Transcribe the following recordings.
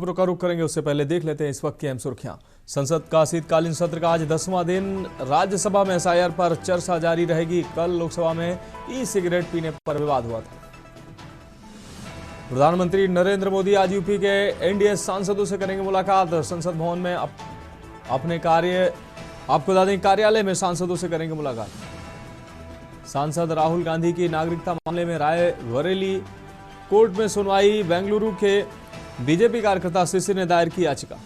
खबरों का रुख करेंगे उससे पहले देख लेते हैं इस वक्त की अहम सुर्खियां। संसद का शीतकालीन सत्र का आज 10वां दिन। राज्यसभा में एसआईआर पर चर्चा जारी रहेगी। कल लोकसभा में ई सिगरेट पीने पर विवाद हुआ था। प्रधानमंत्री नरेंद्र मोदी आज यूपी के एनडीए सांसदों से करेंगे मुलाकात। संसद भवन में अपने आपको बता दें कार्यालय में सांसदों से करेंगे मुलाकात। सांसद राहुल गांधी की नागरिकता मामले में राय बरेली कोर्ट में सुनवाई। बेंगलुरु के बीजेपी कार्यकर्ता शिशिर ने दायर की याचिका।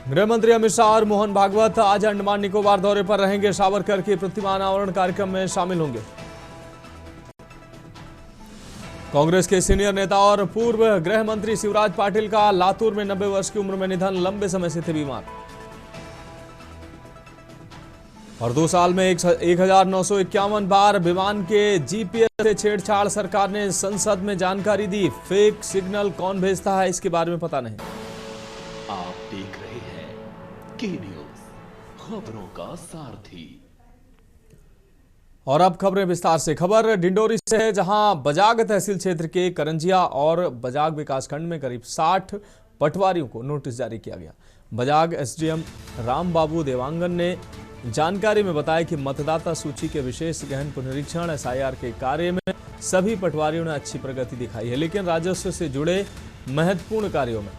गृह मंत्री अमित शाह और मोहन भागवत आज अंडमान निकोबार दौरे पर रहेंगे। सावरकर की प्रतिमा अनावरण कार्यक्रम में शामिल होंगे। कांग्रेस के सीनियर नेता और पूर्व गृह मंत्री शिवराज पाटिल का लातूर में 90 वर्ष की उम्र में निधन। लंबे समय से थे बीमार और 2 साल में 1951 बार विमान के जीपीएस से छेड़छाड़। सरकार ने संसद में जानकारी दी। फेक सिग्नल कौन भेजता है इसके बारे में पता नहीं। आप देख रहे हैं के न्यूज, खबरों का सारथी। और अब खबरें विस्तार से। खबर डिंडोरी से है, जहां बजाग तहसील क्षेत्र के करंजिया और बजाग विकासखंड में करीब 60 पटवारियों को नोटिस जारी किया गया। बजाग एसडीएम राम बाबू देवांगन ने जानकारी में बताया कि मतदाता सूची के विशेष गहन पुनरीक्षण एसआईआर के कार्य में सभी पटवारियों ने अच्छी प्रगति दिखाई है, लेकिन राजस्व से जुड़े महत्वपूर्ण कार्यों में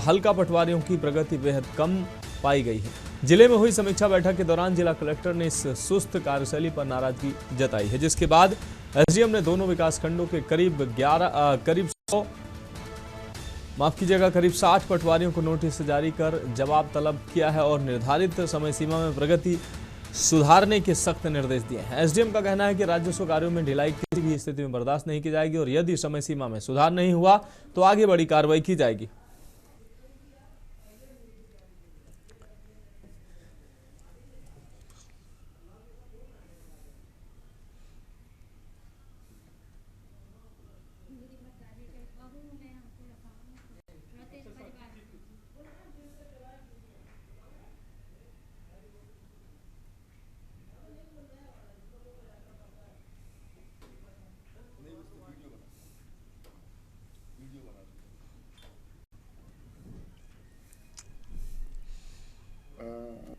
हल्का पटवारियों की प्रगति बेहद कम पाई गई है। जिले में हुई समीक्षा बैठक के दौरान जिला कलेक्टर ने इस सुस्त कार्यशैली पर नाराजगी जताई है, जिसके बाद एसडीएम ने दोनों विकासखंडों के करीब 60 पटवारियों को नोटिस जारी कर जवाब तलब किया है और निर्धारित समय सीमा में प्रगति सुधारने के सख्त निर्देश दिए हैं। एसडीएम का कहना है कि राजस्व कार्यों में ढिलाई किसी भी स्थिति में बर्दाश्त नहीं की जाएगी और यदि समय सीमा में सुधार नहीं हुआ तो आगे बड़ी कार्रवाई की जाएगी।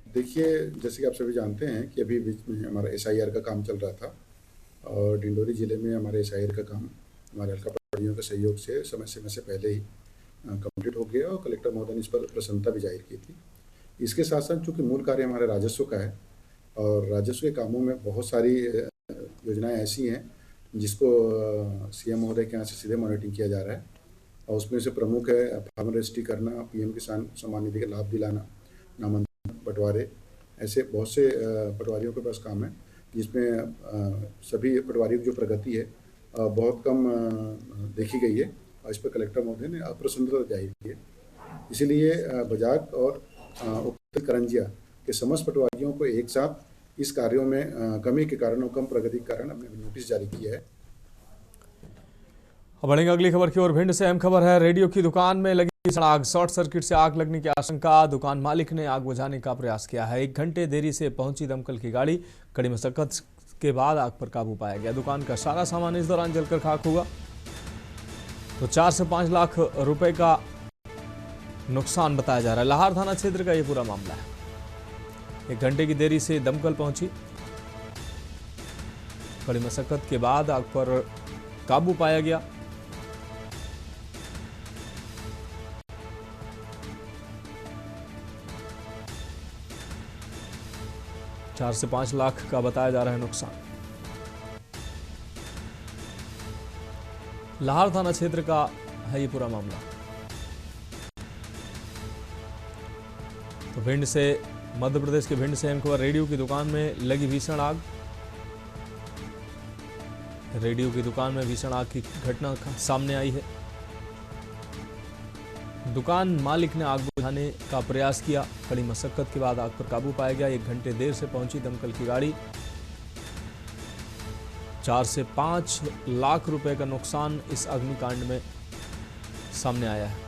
देखिए, जैसे कि आप सभी जानते हैं कि अभी बीच में हमारा एसआईआर का काम चल रहा था और डिंडोरी ज़िले में हमारे एसआईआर का काम हमारे हल्का पटवारियों के सहयोग से समय से पहले ही कंप्लीट हो गया और कलेक्टर महोदय ने इस पर प्रसन्नता भी जाहिर की थी। इसके साथ साथ चूँकि मूल कार्य हमारे राजस्व का है और राजस्व के कामों में बहुत सारी योजनाएँ ऐसी हैं जिसको सीएम महोदय के यहाँ से सीधे मॉनिटरिंग किया जा रहा है और उसमें से प्रमुख है फार्मर रजिस्ट्री करना, पीएम किसान सम्मान निधि का लाभ दिलाना, नामांतरण पटवारे, ऐसे बहुत से पटवारियों के पास काम है जिसमें सभी पटवारियों की जो प्रगति है बहुत कम देखी गई है और इस पर कलेक्टर महोदय ने अप्रसन्नता जाहिर की है। इसीलिए बजाग और करंजिया के समस्त पटवारियों को एक साथ इस कार्यों में कमी के कारण और कम प्रगति के कारण हमने नोटिस जारी किया है। बढ़ेंगे अगली खबर की ओर। भिंड से अहम खबर है। रेडियो की दुकान में लगी आग, शॉर्ट सर्किट से आग लगने की आशंका। दुकान मालिक ने आग बुझाने का प्रयास किया है। 1 घंटे देरी से पहुंची दमकल की गाड़ी। कड़ी मशक्कत के बाद आग पर काबू पाया गया। दुकान का सारा सामान इस दौरान जलकर खाक हुआ। तो 4 से 5 लाख रुपए का नुकसान बताया जा रहा है। लाहार थाना क्षेत्र का यह पूरा मामला है। 1 घंटे की देरी से दमकल पहुंची। कड़ी मशक्कत के बाद आग पर काबू पाया गया। चार से 5 लाख का बताया जा रहा है नुकसान। लाहौर थाना क्षेत्र का है ये पूरा मामला। तो भिंड से, मध्य प्रदेश के भिंड से अहम खबर। रेडियो की दुकान में लगी भीषण आग। रेडियो की दुकान में भीषण आग की घटना सामने आई है। दुकान मालिक ने आग बुझाने का प्रयास किया। कड़ी मशक्कत के बाद आग पर काबू पाया गया। 1 घंटे देर से पहुंची दमकल की गाड़ी। 4 से 5 लाख रुपए का नुकसान इस अग्निकांड में सामने आया है।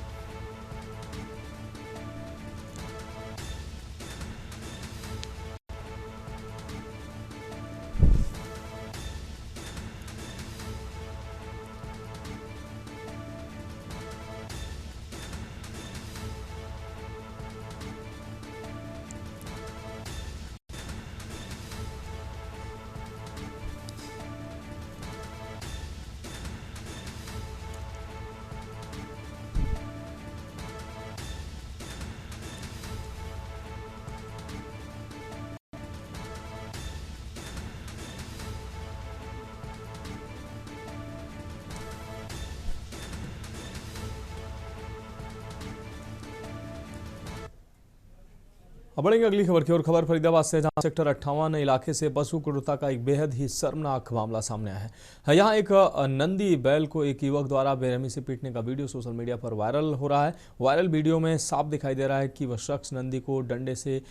अब बढ़ेंगे अगली खबर की ओर। खबर फरीदाबाद से, जहां सेक्टर 58 इलाके से पशु क्रूरता का एक बेहद ही शर्मनाक मामला सामने आया है। यहाँ एक नंदी बैल को एक युवक द्वारा बेरहमी से पीटने का वीडियो सोशल मीडिया पर वायरल हो रहा है। वायरल वीडियो में साफ दिखाई दे रहा है कि वह शख्स नंदी को डंडे से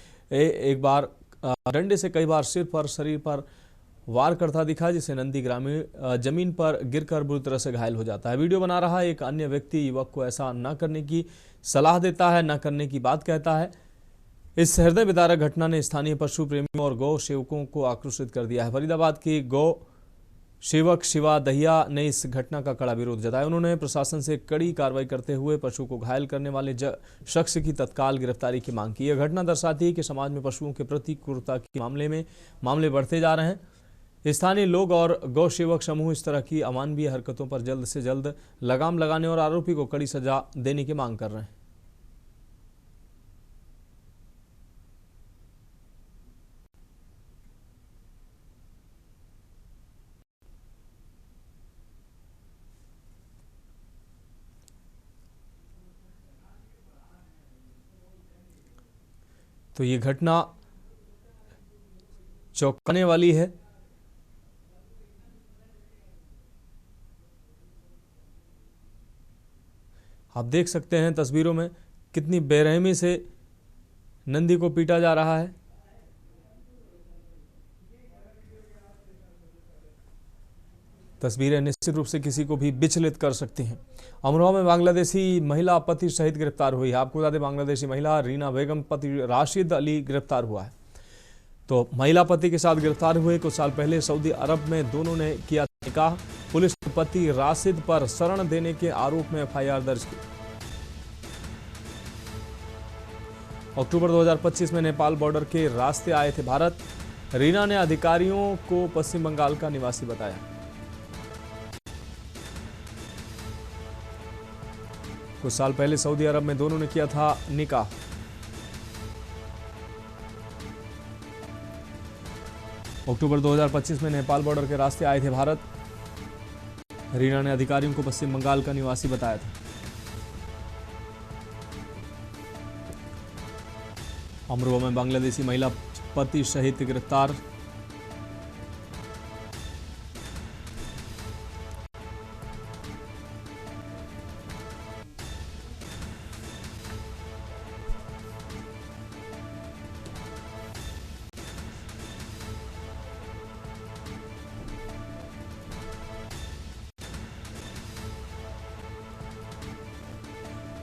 कई बार सिर पर, शरीर पर वार करता दिखा, जिससे नंदी ग्रामीण जमीन पर गिरकर बुरी तरह से घायल हो जाता है। वीडियो बना रहा एक अन्य व्यक्ति युवक को ऐसा न करने की सलाह देता है, न करने की बात कहता है। इस हृदय विदारक घटना ने स्थानीय पशु प्रेमियों और गौ सेवकों को आक्रोशित कर दिया है। फरीदाबाद की गौ सेवक शिवा दहिया ने इस घटना का कड़ा विरोध जताया। उन्होंने प्रशासन से कड़ी कार्रवाई करते हुए पशु को घायल करने वाले शख्स की तत्काल गिरफ्तारी की मांग की। यह घटना दर्शाती है कि समाज में पशुओं के प्रति क्रूरता के मामले बढ़ते जा रहे हैं। स्थानीय लोग और गौ सेवक समूह इस तरह की अमानवीय हरकतों पर जल्द से जल्द लगाम लगाने और आरोपी को कड़ी सजा देने की मांग कर रहे हैं। तो ये घटना चौंकाने वाली है। आप देख सकते हैं तस्वीरों में कितनी बेरहमी से नंदी को पीटा जा रहा है। तस्वीरें निश्चित रूप से किसी को भी विचलित कर सकती हैं। अमरोहा में बांग्लादेशी महिला पति सहित गिरफ्तार हुई है। आपको बता दें, बांग्लादेशी महिला रीना बेगम पति राशिद अली गिरफ्तार हुआ है। तो महिला पति के साथ गिरफ्तार हुए। कुछ साल पहले सऊदी अरब में दोनों ने किया निकाह। पुलिस ने पति राशिद पर शरण देने के आरोप में एफआईआर दर्ज की। अक्टूबर 2025 में नेपाल बॉर्डर के रास्ते आए थे भारत। रीना ने अधिकारियों को पश्चिम बंगाल का निवासी बताया। कुछ साल पहले सऊदी अरब में दोनों ने किया था निकाह। अक्टूबर 2025 में नेपाल बॉर्डर के रास्ते आए थे भारत। रीना ने अधिकारियों को पश्चिम बंगाल का निवासी बताया था। अमरोहा में बांग्लादेशी महिला पति सहित गिरफ्तार।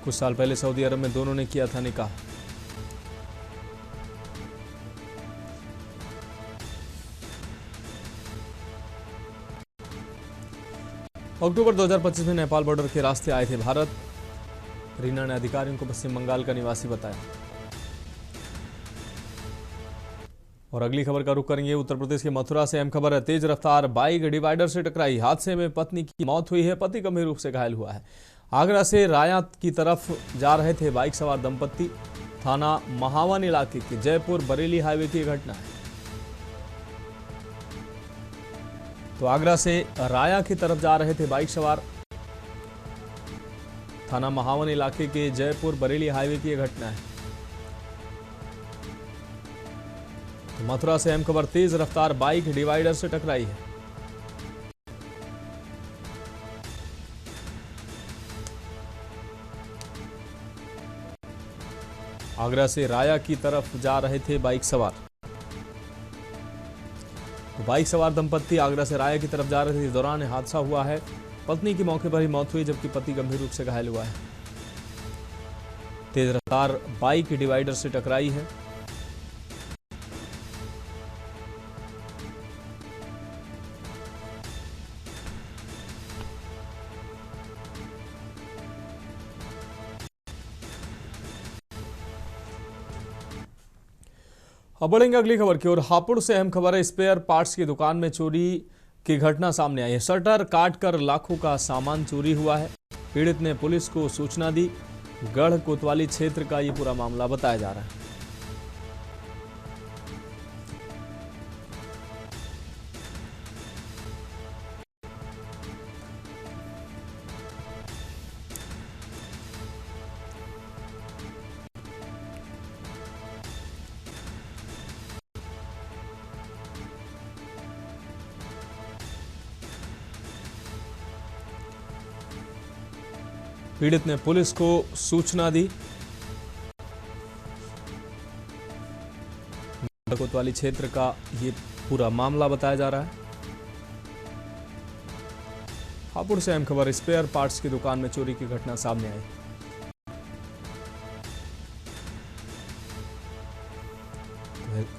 कुछ साल पहले सऊदी अरब में दोनों ने किया था निकाह। अक्टूबर 2025 में नेपाल बॉर्डर के रास्ते आए थे भारत। रीना ने अधिकारियों को पश्चिम बंगाल का निवासी बताया। और अगली खबर का रुख करेंगे उत्तर प्रदेश के मथुरा से। अहम खबर है, तेज रफ्तार बाइक डिवाइडर से टकराई। हादसे में पत्नी की मौत हुई है, पति गंभीर रूप से घायल हुआ है। आगरा से राया की तरफ जा रहे थे बाइक सवार दंपत्ति। थाना महावन इलाके के जयपुर बरेली हाईवे की घटना है। तो आगरा से राया की तरफ जा रहे थे बाइक सवार। थाना महावन इलाके के जयपुर बरेली हाईवे की घटना है। तो मथुरा से अहम खबर, तेज रफ्तार बाइक डिवाइडर से टकराई है। आगरा से राया की तरफ जा रहे थे बाइक सवार। तो बाइक सवार दंपत्ति आगरा से राया की तरफ जा रहे थे, इस दौरान हादसा हुआ है। पत्नी की मौके पर ही मौत हुई, जबकि पति गंभीर रूप से घायल हुआ है। तेज रफ्तार बाइक डिवाइडर से टकराई है। अब बढ़ेंगे अगली खबर की ओर। हापुड़ से अहम खबर है, स्पेयर पार्ट्स की दुकान में चोरी की घटना सामने आई है। शटर काटकर लाखों का सामान चोरी हुआ है। पीड़ित ने पुलिस को सूचना दी। गढ़ कोतवाली क्षेत्र का ये पूरा मामला बताया जा रहा है। पीड़ित ने पुलिस को सूचना दी। कोतवाली क्षेत्र का ये पूरा मामला बताया जा रहा है। हापुड़ से अहम खबर, स्पेयर पार्ट्स की दुकान में चोरी की घटना सामने आई।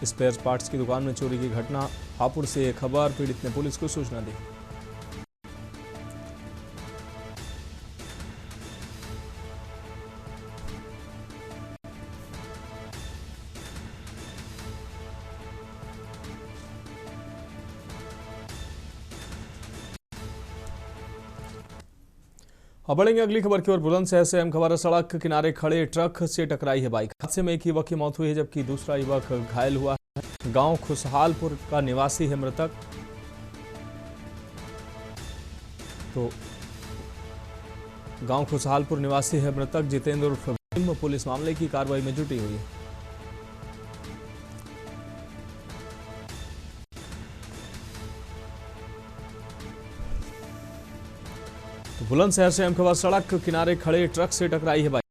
स्पेयर पार्ट्स की दुकान में चोरी की घटना, हापुड़ से यह खबर, पीड़ित ने पुलिस को सूचना दी। अब बढ़ेंगे अगली खबर की ओर। बुलंदशहर से अहम खबर, सड़क किनारे खड़े ट्रक से टकराई है बाइक। हादसे में एक युवक की मौत हुई है जबकि दूसरा युवक घायल हुआ है। गांव खुशहालपुर का निवासी है मृतक। तो गांव खुशहालपुर निवासी है मृतक जितेंद्र उर्फ भीम। पुलिस मामले की कार्रवाई में जुटी हुई है। तो बुलंदशहर से अहम खबर, सड़क किनारे खड़े ट्रक से टकराई है बाइक।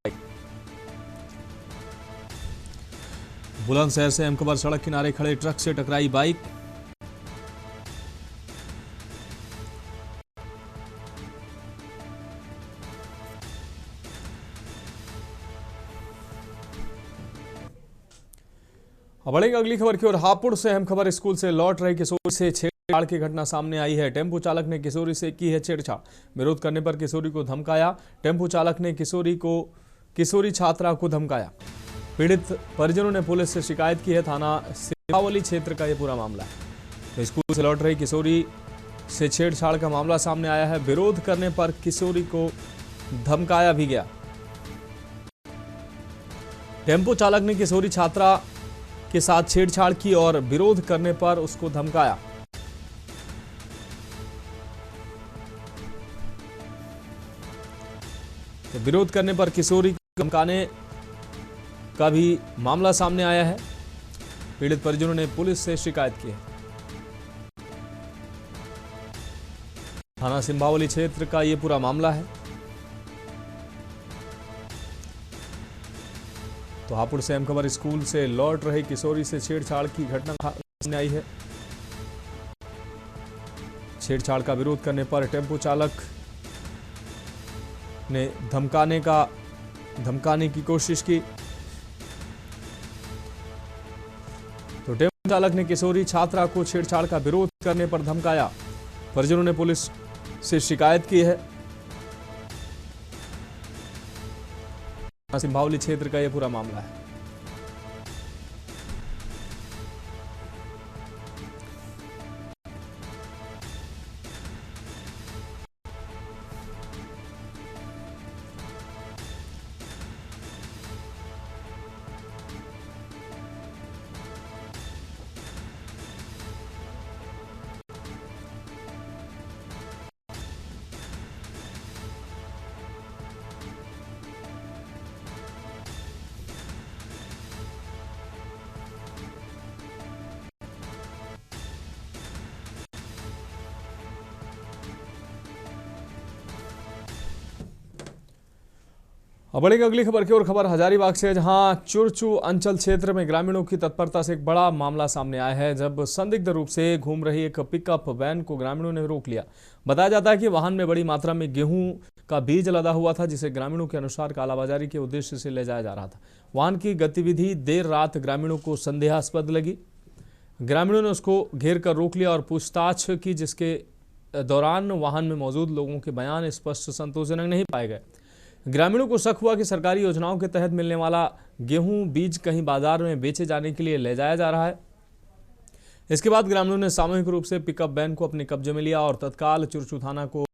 बुलंदशहर से अहम खबर, सड़क किनारे खड़े ट्रक से टकराई बाइक। अब बढ़ेंगे अगली खबर की ओर। हापुड़ से अहम खबर, स्कूल से लौट रही किशोरी से छेड़छाड़ की घटना सामने आई है। टेम्पो चालक ने किशोरी से की है छेड़छाड़। विरोध करने पर किशोरी को धमकाया। टेम्पो चालक ने किशोरी छात्रा को धमकाया। पीड़ित परिजनों ने पुलिस से शिकायत की है। थाना सिंभावली क्षेत्र का यह पूरा मामला है। तो स्कूल से लौट रही किशोरी से छेड़छाड़ का मामला सामने आया है। विरोध करने पर किशोरी को धमकाया भी गया। टेम्पो चालक ने किशोरी छात्रा के साथ छेड़छाड़ की और विरोध करने पर उसको धमकाया। तो विरोध करने पर किशोरी को धमकाने का भी मामला सामने आया है। पीड़ित परिजनों ने पुलिस से शिकायत की है। थाना सिंभावली क्षेत्र का यह पूरा मामला है। तो हापुड़ से अहम खबर, स्कूल से लौट रही किशोरी से छेड़छाड़ की घटना सामने आई है। छेड़छाड़ का विरोध करने पर टेम्पो चालक ने धमकाने की कोशिश की। तो टेम्पो चालक ने किशोरी छात्रा को छेड़छाड़ का विरोध करने पर धमकाया। परिजनों ने पुलिस से शिकायत की है। सिंभावली क्षेत्र का यह पूरा मामला है। अब बढ़ेंगे अगली खबर की ओर। खबर हजारीबाग से, जहां चुरचू अंचल क्षेत्र में ग्रामीणों की तत्परता से एक बड़ा मामला सामने आया है। जब संदिग्ध रूप से घूम रही एक पिकअप वैन को ग्रामीणों ने रोक लिया। बताया जाता है कि वाहन में बड़ी मात्रा में गेहूं का बीज लदा हुआ था, जिसे ग्रामीणों के अनुसार कालाबाजारी के उद्देश्य से ले जाया जा रहा था। वाहन की गतिविधि देर रात ग्रामीणों को संदेहास्पद लगी। ग्रामीणों ने उसको घेर कर रोक लिया और पूछताछ की, जिसके दौरान वाहन में मौजूद लोगों के बयान स्पष्ट संतोषजनक नहीं पाए गए। ग्रामीणों को शक हुआ कि सरकारी योजनाओं के तहत मिलने वाला गेहूं बीज कहीं बाजार में बेचे जाने के लिए ले जाया जा रहा है। इसके बाद ग्रामीणों ने सामूहिक रूप से पिकअप वैन को अपने कब्जे में लिया और तत्काल चुरचू थाना को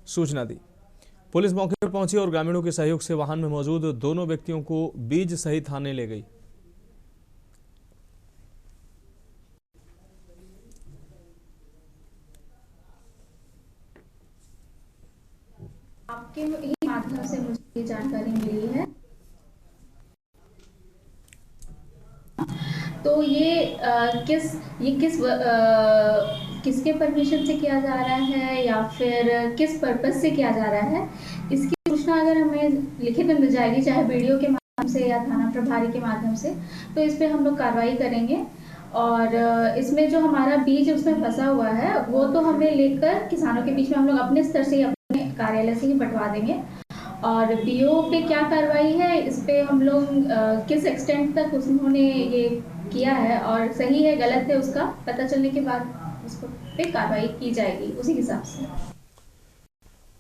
सूचना दी। पुलिस मौके पर पहुंची और ग्रामीणों के सहयोग से वाहन में मौजूद दोनों व्यक्तियों को बीज सहित थाने ले गई। आपके ही माध्यम से मुझे जानकारी मिली है। तो ये किसके परमिशन से किया जा रहा है या फिर किस पर्पस से किया जा रहा है, इसकी सूचना अगर हमें लिखित में मिल जाएगी, चाहे वीडियो के माध्यम से या थाना प्रभारी के माध्यम से, तो इस पे हम लोग कार्रवाई करेंगे। और इसमें जो हमारा बीज उसमें फंसा हुआ है वो तो हमें लेकर किसानों के बीच में हम लोग अपने स्तर से ही, अपने कार्यालय से ही बंटवा देंगे। और पीओ पे क्या कार्रवाई है, इस पे हम लोग किस एक्सटेंट तक उन्होंने ये किया है और सही है गलत है, उसका पता चलने के बाद उसको पे कार्रवाई की जाएगी उसी हिसाब से।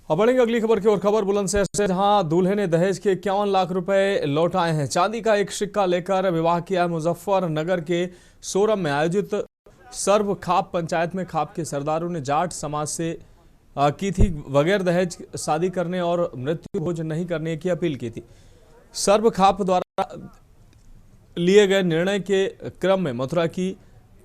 अब बढ़ेंगे अगली खबर की ओर। खबर बुलंदशहर से, जहां दूल्हे ने दहेज के 51 लाख रुपए लौटाए हैं। चांदी का एक सिक्का लेकर विवाह किया। मुजफ्फरनगर के सोरम में आयोजित सर्व खाप पंचायत में खाप के सरदारों ने जाट समाज से की थी बगैर दहेज शादी करने और मृत्यु भोज नहीं करने की अपील की थी। सर्व खाप द्वारा लिए गए निर्णय के क्रम में मथुरा की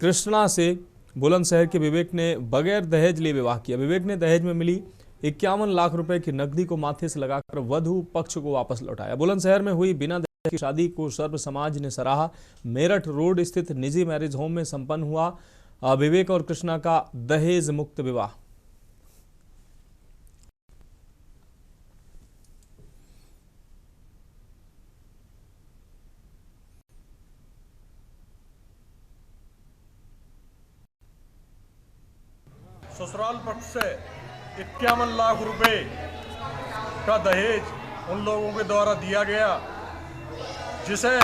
कृष्णा से बुलंदशहर के विवेक ने बगैर दहेज लिए विवाह किया। विवेक ने दहेज में मिली 51 लाख रुपए की नकदी को माथे से लगाकर वधु पक्ष को वापस लौटाया। बुलंदशहर में हुई बिना दहेज की शादी को सर्व समाज ने सराहा। मेरठ रोड स्थित निजी मैरिज होम में संपन्न हुआ विवेक और कृष्णा का दहेज मुक्त विवाह। ससुराल पक्ष से 51 लाख रुपए का दहेज उन लोगों के द्वारा दिया गया, जिसे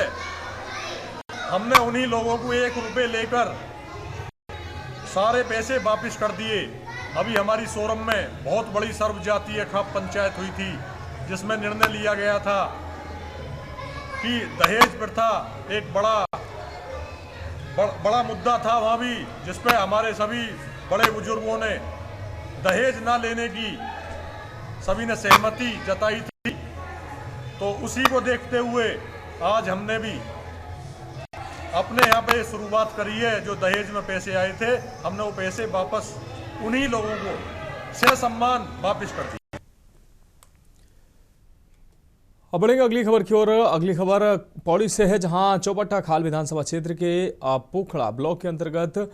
हमने उन्हीं लोगों को 1 रुपए लेकर सारे पैसे वापस कर दिए। अभी हमारी सोरम में बहुत बड़ी सर्वजातीय खाप पंचायत हुई थी, जिसमें निर्णय लिया गया था कि दहेज प्रथा एक बड़ा मुद्दा था वहाँ भी, जिसपे हमारे सभी बड़े बुजुर्गों ने दहेज ना लेने की सभी ने सहमति जताई थी। तो उसी को देखते हुए आज हमने भी अपने यहाँ पे शुरुआत करी है। जो दहेज में पैसे आए थे, हमने वो पैसे वापस उन्हीं लोगों को ससम्मान वापस कर दिए। अब बढ़ेंगे अगली खबर की ओर। अगली खबर पौड़ी से है, जहां चौपट्टा खाल विधानसभा क्षेत्र के पोखड़ा ब्लॉक के अंतर्गत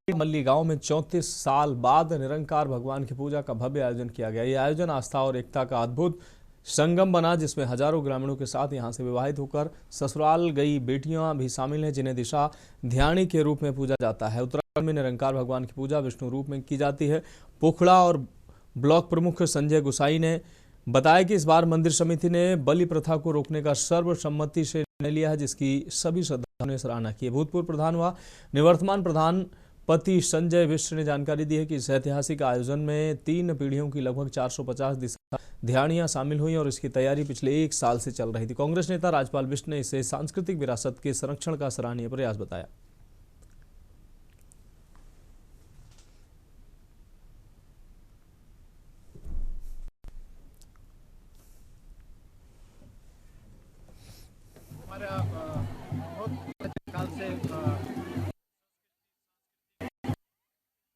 मल्ली गांव में 34 साल बाद निरंकार भगवान की पूजा का भव्य आयोजन किया गया। यह आयोजन आस्था और एकता का अद्भुत संगम बना, जिसमें हजारों ग्रामीणों के साथ यहां से विवाहित होकर ससुराल गई बेटियां भी शामिल हैं, जिन्हें दिशा ध्यानी के रूप में पूजा जाता है। उत्तराखंड में निरंकार भगवान की पूजा विष्णु रूप में की जाती है। पोखड़ा और ब्लॉक प्रमुख संजय गुसाई ने बताया कि इस बार मंदिर समिति ने बलि प्रथा को रोकने का सर्वसम्मति से निर्णय लिया है, जिसकी सभी श्रद्धालुओं ने सराहना की है। भूतपूर्व प्रधान व निवर्तमान प्रधान पति संजय विश्व ने जानकारी दी है कि इस ऐतिहासिक आयोजन में 3 पीढ़ियों की लगभग 450 दिशा ध्यानियां शामिल हुई और इसकी तैयारी पिछले 1 साल से चल रही थी। कांग्रेस नेता राजपाल बिष्ट ने इसे सांस्कृतिक विरासत के संरक्षण का सराहनीय प्रयास बताया।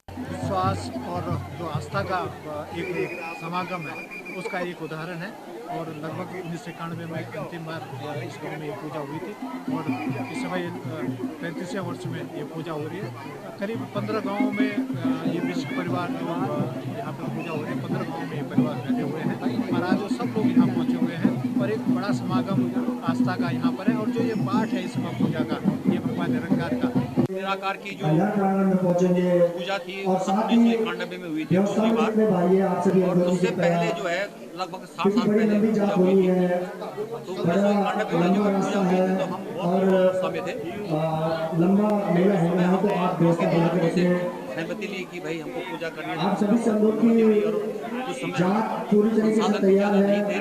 विश्वास और जो आस्था का एक समागम है, उसका एक उदाहरण है। और लगभग 1991 में अंतिम बार इस गाँव में ये पूजा हुई थी और इस समय 35वें वर्ष में ये पूजा हो रही है। करीब 15 गाँवों में ये विश्व परिवार जो यहाँ पर पूजा हो रही है, 15 गाँवों में ये परिवार बैठे हुए हैं और आज वो सब लोग यहाँ पहुँचे हुए हैं और एक बड़ा समागम आस्था का यहाँ पर है। और जो ये पाठ है इस पूजा का, ये भगवान निरंकार का निराकार की जो पूजा थी 1991 में हुई थी दूसरी बार, और उससे पहले जो है लगभग 60 साल पहले पूजा हुई थी। तो 1991 में जो पूजा हुई थी तो हम बहुत समय थे, हम सहमति ली कि भाई हमको पूजा करनी है। और उस समय संसाधन भी ज़्यादा नहीं थे,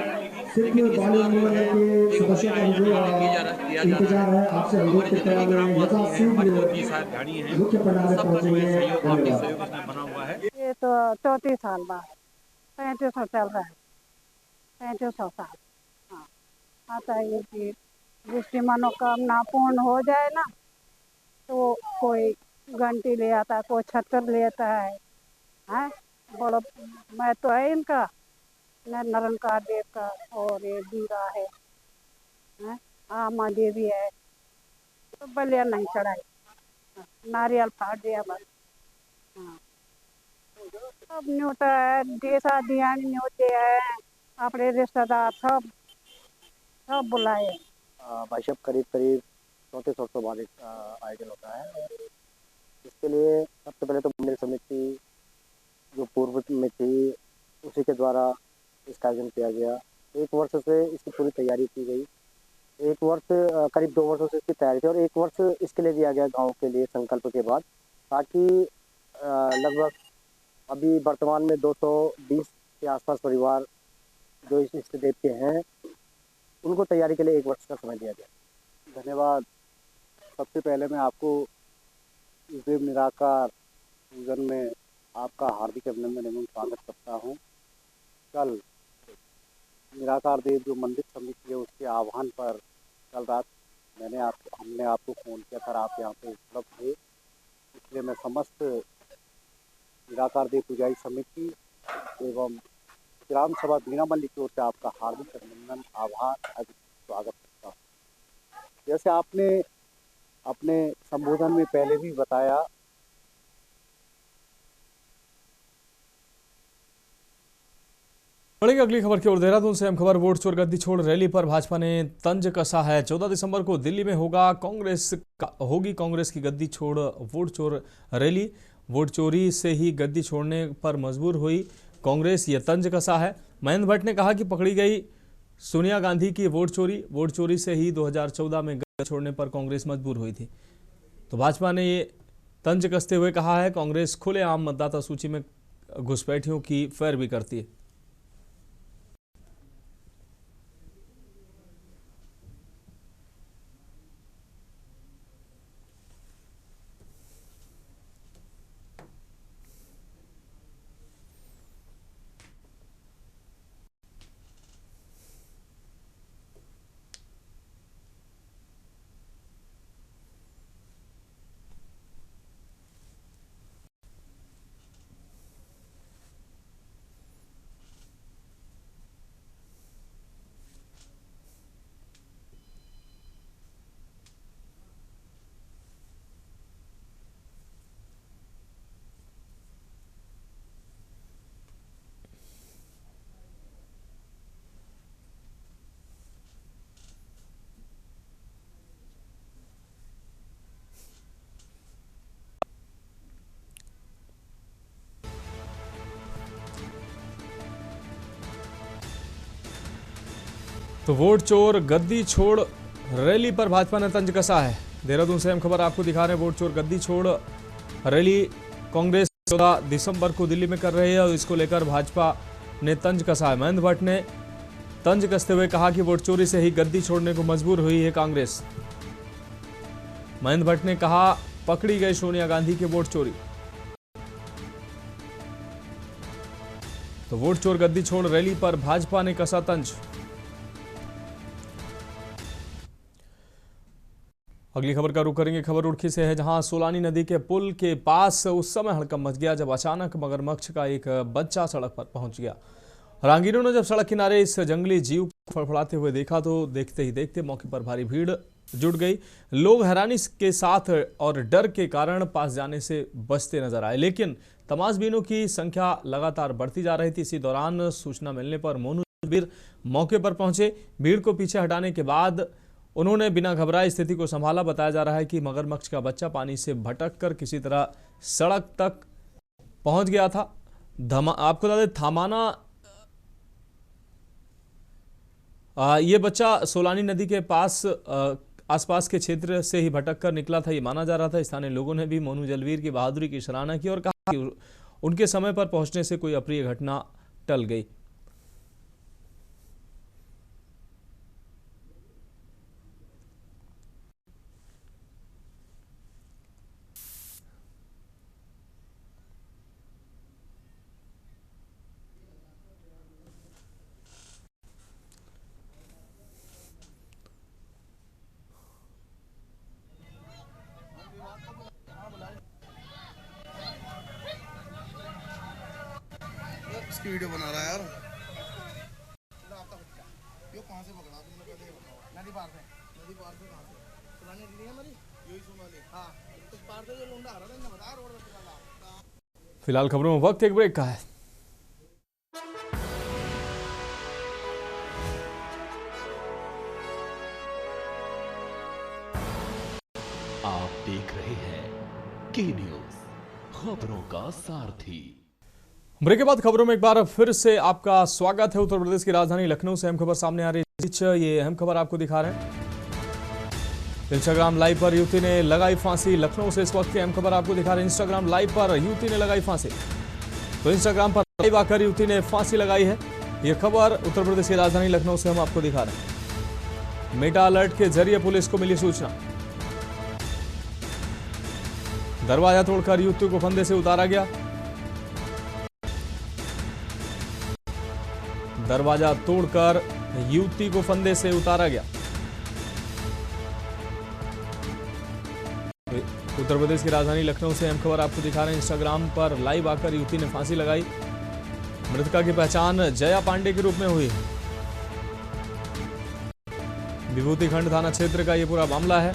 लेकिन इस बार जो है एक किया जा रहा है। हमारे जितने ग्रामवासी हैं, हमारे जो 30 ध्यानी हैं, सबका जो है सहयोग, आपके सहयोग इसमें बना हुआ है। ये तो 34 साल बाद 3500 चल रहा है, 3500 साल। हाँ, आता है ये कि जिसकी मनोकामना पूर्ण हो जाए ना, तो कोई घंटी ले आता है, कोई छतर ले आता है। हैं, बड़ा मैं तो है इनका निरंकार देव का, और ये दीरा है, आमा देवी है। तो बलिया नहीं चढ़ाई, नारियल फाड़ दिया बस। हाँ, अब न्योता है, देशा ध्यान न्योते हैं अपने रिश्तेदार सब बुलाए। भाई साहब करीब करीब 3400 बाद एक आयोजन होता है और इसके लिए सबसे पहले तो मंदिर समिति जो पूर्व में थी उसी के द्वारा इसका आयोजन किया गया। 1 वर्ष से इसकी पूरी तैयारी की गई। 1 वर्ष करीब 2 वर्षों से इसकी तैयारी थी और 1 वर्ष इसके लिए दिया गया गांव के लिए संकल्प के बाद, ताकि लगभग अभी वर्तमान में 220 के आसपास परिवार जो इस इष्ट देव के हैं उनको तैयारी के लिए 1 वर्ष का समय दिया गया। धन्यवाद। सबसे पहले मैं आपको इस देव निराकार पूजन में आपका हार्दिक अभिनंदन एवं स्वागत करता हूँ। कल निराकार देव जो मंदिर समिति है उसके आह्वान पर कल रात हमने आपको फ़ोन किया था, आप यहाँ पे उपलब्ध थे, इसलिए मैं समस्त निराकार देव पूजारी समिति एवं ग्राम सभा बीनामल्ली की ओर से आपका हार्दिक अभिनंदन, आभार, स्वागत करता हूँ। जैसे आपने अपने संबोधन में पहले भी बताया, बढ़ेगी अगली खबर की ओर। देहरादून से हम खबर वोट चोर गद्दी छोड़ रैली पर भाजपा ने तंज कसा है। 14 दिसंबर को दिल्ली में होगी कांग्रेस की गद्दी छोड़ वोट चोर रैली। वोट चोरी से ही गद्दी छोड़ने पर मजबूर हुई कांग्रेस, ये तंज कसा है। महेंद्र भट्ट ने कहा कि पकड़ी गई सोनिया गांधी की वोट चोरी से ही 2014 में गद्दी छोड़ने पर कांग्रेस मजबूर हुई थी। तो भाजपा ने ये तंज कसते हुए कहा है कांग्रेस खुलेआम मतदाता सूची में घुसपैठियों की पैरवी करती है। तो वोट चोर गद्दी छोड़ रैली पर भाजपा ने तंज कसा है। देहरादून से हम खबर आपको दिखा रहे हैं। वोट चोर गद्दी छोड़ रैली कांग्रेस 14 दिसंबर को दिल्ली में कर रही है और इसको लेकर भाजपा ने तंज कसा है। महेंद्र भट्ट ने तंज कसते हुए कहा कि वोट चोरी से ही गद्दी छोड़ने को मजबूर हुई है कांग्रेस। महेंद्र भट्ट ने कहा पकड़ी गई सोनिया गांधी की वोट चोरी। तो वोट चोर गद्दी छोड़ रैली पर भाजपा ने कसा तंज। अगली खबर का रुख करेंगे। खबर रुड़की से है, जहां सोलानी नदी के पुल के पास उस समय हड़कंप मच गया जब अचानक मगरमच्छ का एक बच्चा सड़क पर पहुंच गया। राहगीरों ने जब सड़क किनारे इस जंगली जीव को फड़फड़ाते हुए देखा तो देखते ही देखते मौके पर भारी भीड़ जुट गई। लोग हैरानी के साथ और डर के कारण पास जाने से बचते नजर आए, लेकिन तमाशबीनों की संख्या लगातार बढ़ती जा रही थी। इसी दौरान सूचना मिलने पर मोनू वीर मौके पर पहुंचे। भीड़ को पीछे हटाने के बाद उन्होंने बिना घबराए स्थिति को संभाला। बताया जा रहा है कि मगरमच्छ का बच्चा पानी से भटक कर किसी तरह सड़क तक पहुंच गया था। आपको बता दें थामाना ये बच्चा सोलानी नदी के पास आसपास के क्षेत्र से ही भटक कर निकला था, ये माना जा रहा था। स्थानीय लोगों ने भी मोनू जलवीर की बहादुरी की सराहना की और कहा कि उनके समय पर पहुंचने से कोई अप्रिय घटना टल गई। इसकी वीडियो बना रहा है यार। ये कहां से पकड़ा तुमने? पहले ये बताओ। नदी पार से कहां से? सुनाने दी है हमारी, यही सुना ले। हां तो पार से जो लौंडा आ रहा था ना, बता रोड पे चला। फिलहाल खबरों में वक्त एक ब्रेक का है। देख रहे हैं के न्यूज, खबरों का सारथी। ब्रेक के बाद खबरों में एक बार फिर से आपका स्वागत है। उत्तर प्रदेश की राजधानी लखनऊ से अहम खबर सामने आ रही है। ये अहम खबर आपको दिखा रहे हैं। इंस्टाग्राम लाइव पर युवती ने लगाई फांसी। लखनऊ से इस वक्त की अहम खबर आपको दिखा रहे हैं। इंस्टाग्राम लाइव पर युवती ने लगाई फांसी। तो इंस्टाग्राम पर लाइव आकर युवती ने फांसी लगाई है। यह खबर उत्तर प्रदेश की राजधानी लखनऊ से हम आपको दिखा रहे हैं। मेटा अलर्ट के जरिए पुलिस को मिली सूचना। दरवाजा तोड़कर युवती को फंदे से उतारा गया। दरवाजा तोड़कर युवती को फंदे से उतारा गया। उत्तर प्रदेश की राजधानी लखनऊ से अहम खबर आपको दिखा रहे हैं। इंस्टाग्राम पर लाइव आकर युवती ने फांसी लगाई। मृतका की पहचान जया पांडे के रूप में हुई है। विभूति खंड थाना क्षेत्र का यह पूरा मामला है।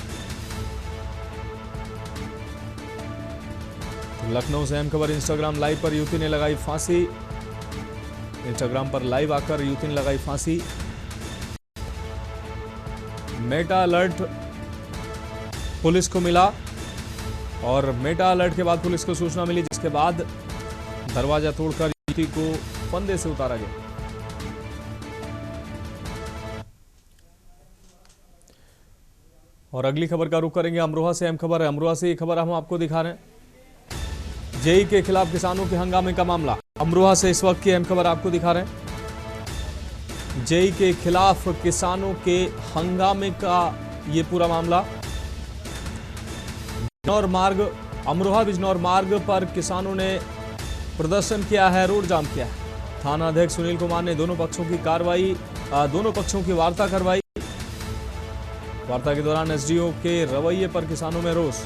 लखनऊ से अहम खबर। इंस्टाग्राम लाइव पर युवती ने लगाई फांसी। इंस्टाग्राम पर लाइव आकर युवती ने लगाई फांसी। मेटा अलर्ट पुलिस को मिला और मेटा अलर्ट के बाद पुलिस को सूचना मिली, जिसके बाद दरवाजा तोड़कर युवती को फंदे से उतारा गया। और अगली खबर का रुख करेंगे अमरोहा से। अहम खबर है। अमरोहा से ये खबर हम आपको दिखा रहे हैं। जेई के खिलाफ किसानों के हंगामे का मामला। अमरोहा से इस वक्त की अहम खबर आपको दिखा रहे हैं। जेई के खिलाफ किसानों के हंगामे का ये पूरा मामला। बिजनौर मार्ग, अमरोहा बिजनौर मार्ग पर किसानों ने प्रदर्शन किया है, रोड जाम किया है। थाना अध्यक्ष सुनील कुमार ने दोनों पक्षों की वार्ता करवाई। वार्ता के दौरान एसडीओ के रवैये पर किसानों में रोष।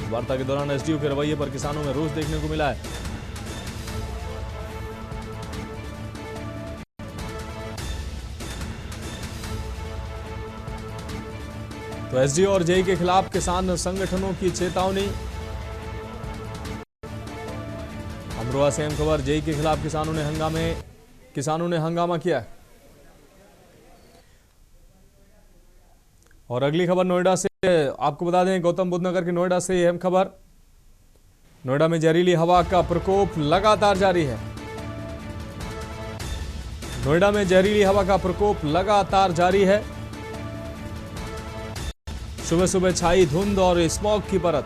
वार्ता के दौरान एसडीओ के रवैये पर किसानों में रोष देखने को मिला है। तो एसडीओ और जेई के खिलाफ किसान संगठनों की चेतावनी। अमरोहा से अहम खबर। जेई के खिलाफ किसानों ने हंगामा किया। और अगली खबर नोएडा से आपको बता दें, गौतम बुद्ध नगर की नोएडा से अहम खबर। नोएडा में जहरीली हवा का प्रकोप लगातार जारी है। नोएडा में जहरीली हवा का प्रकोप लगातार जारी है। सुबह सुबह छाई धुंध और स्मॉग की परत।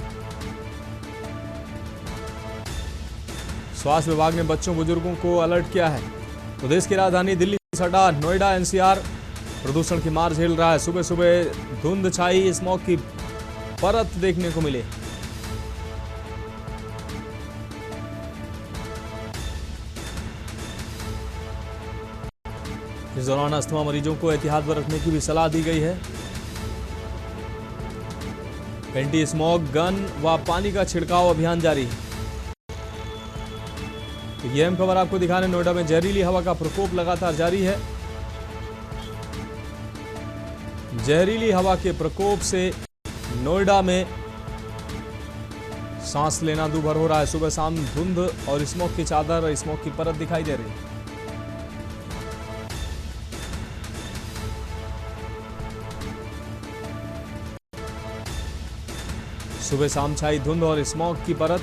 स्वास्थ्य विभाग ने बच्चों बुजुर्गों को अलर्ट किया है। प्रदेश की राजधानी दिल्ली सटा नोएडा एनसीआर प्रदूषण की मार झेल रहा है। सुबह सुबह धुंध छाई, स्मॉग की परत देखने को मिली। इस दौरान अस्थमा मरीजों को एहतियात बरतने की भी सलाह दी गई है। एंटी स्मॉग गन व पानी का छिड़काव अभियान जारी है। तो यह अहम खबर आपको दिखाने। नोएडा में जहरीली हवा का प्रकोप लगातार जारी है। जहरीली हवा के प्रकोप से नोएडा में सांस लेना दूभर हो रहा है। सुबह शाम धुंध और स्मॉग की चादर, स्मॉग की परत दिखाई दे रही है। सुबह शाम छाई धुंध और स्मॉग की परत।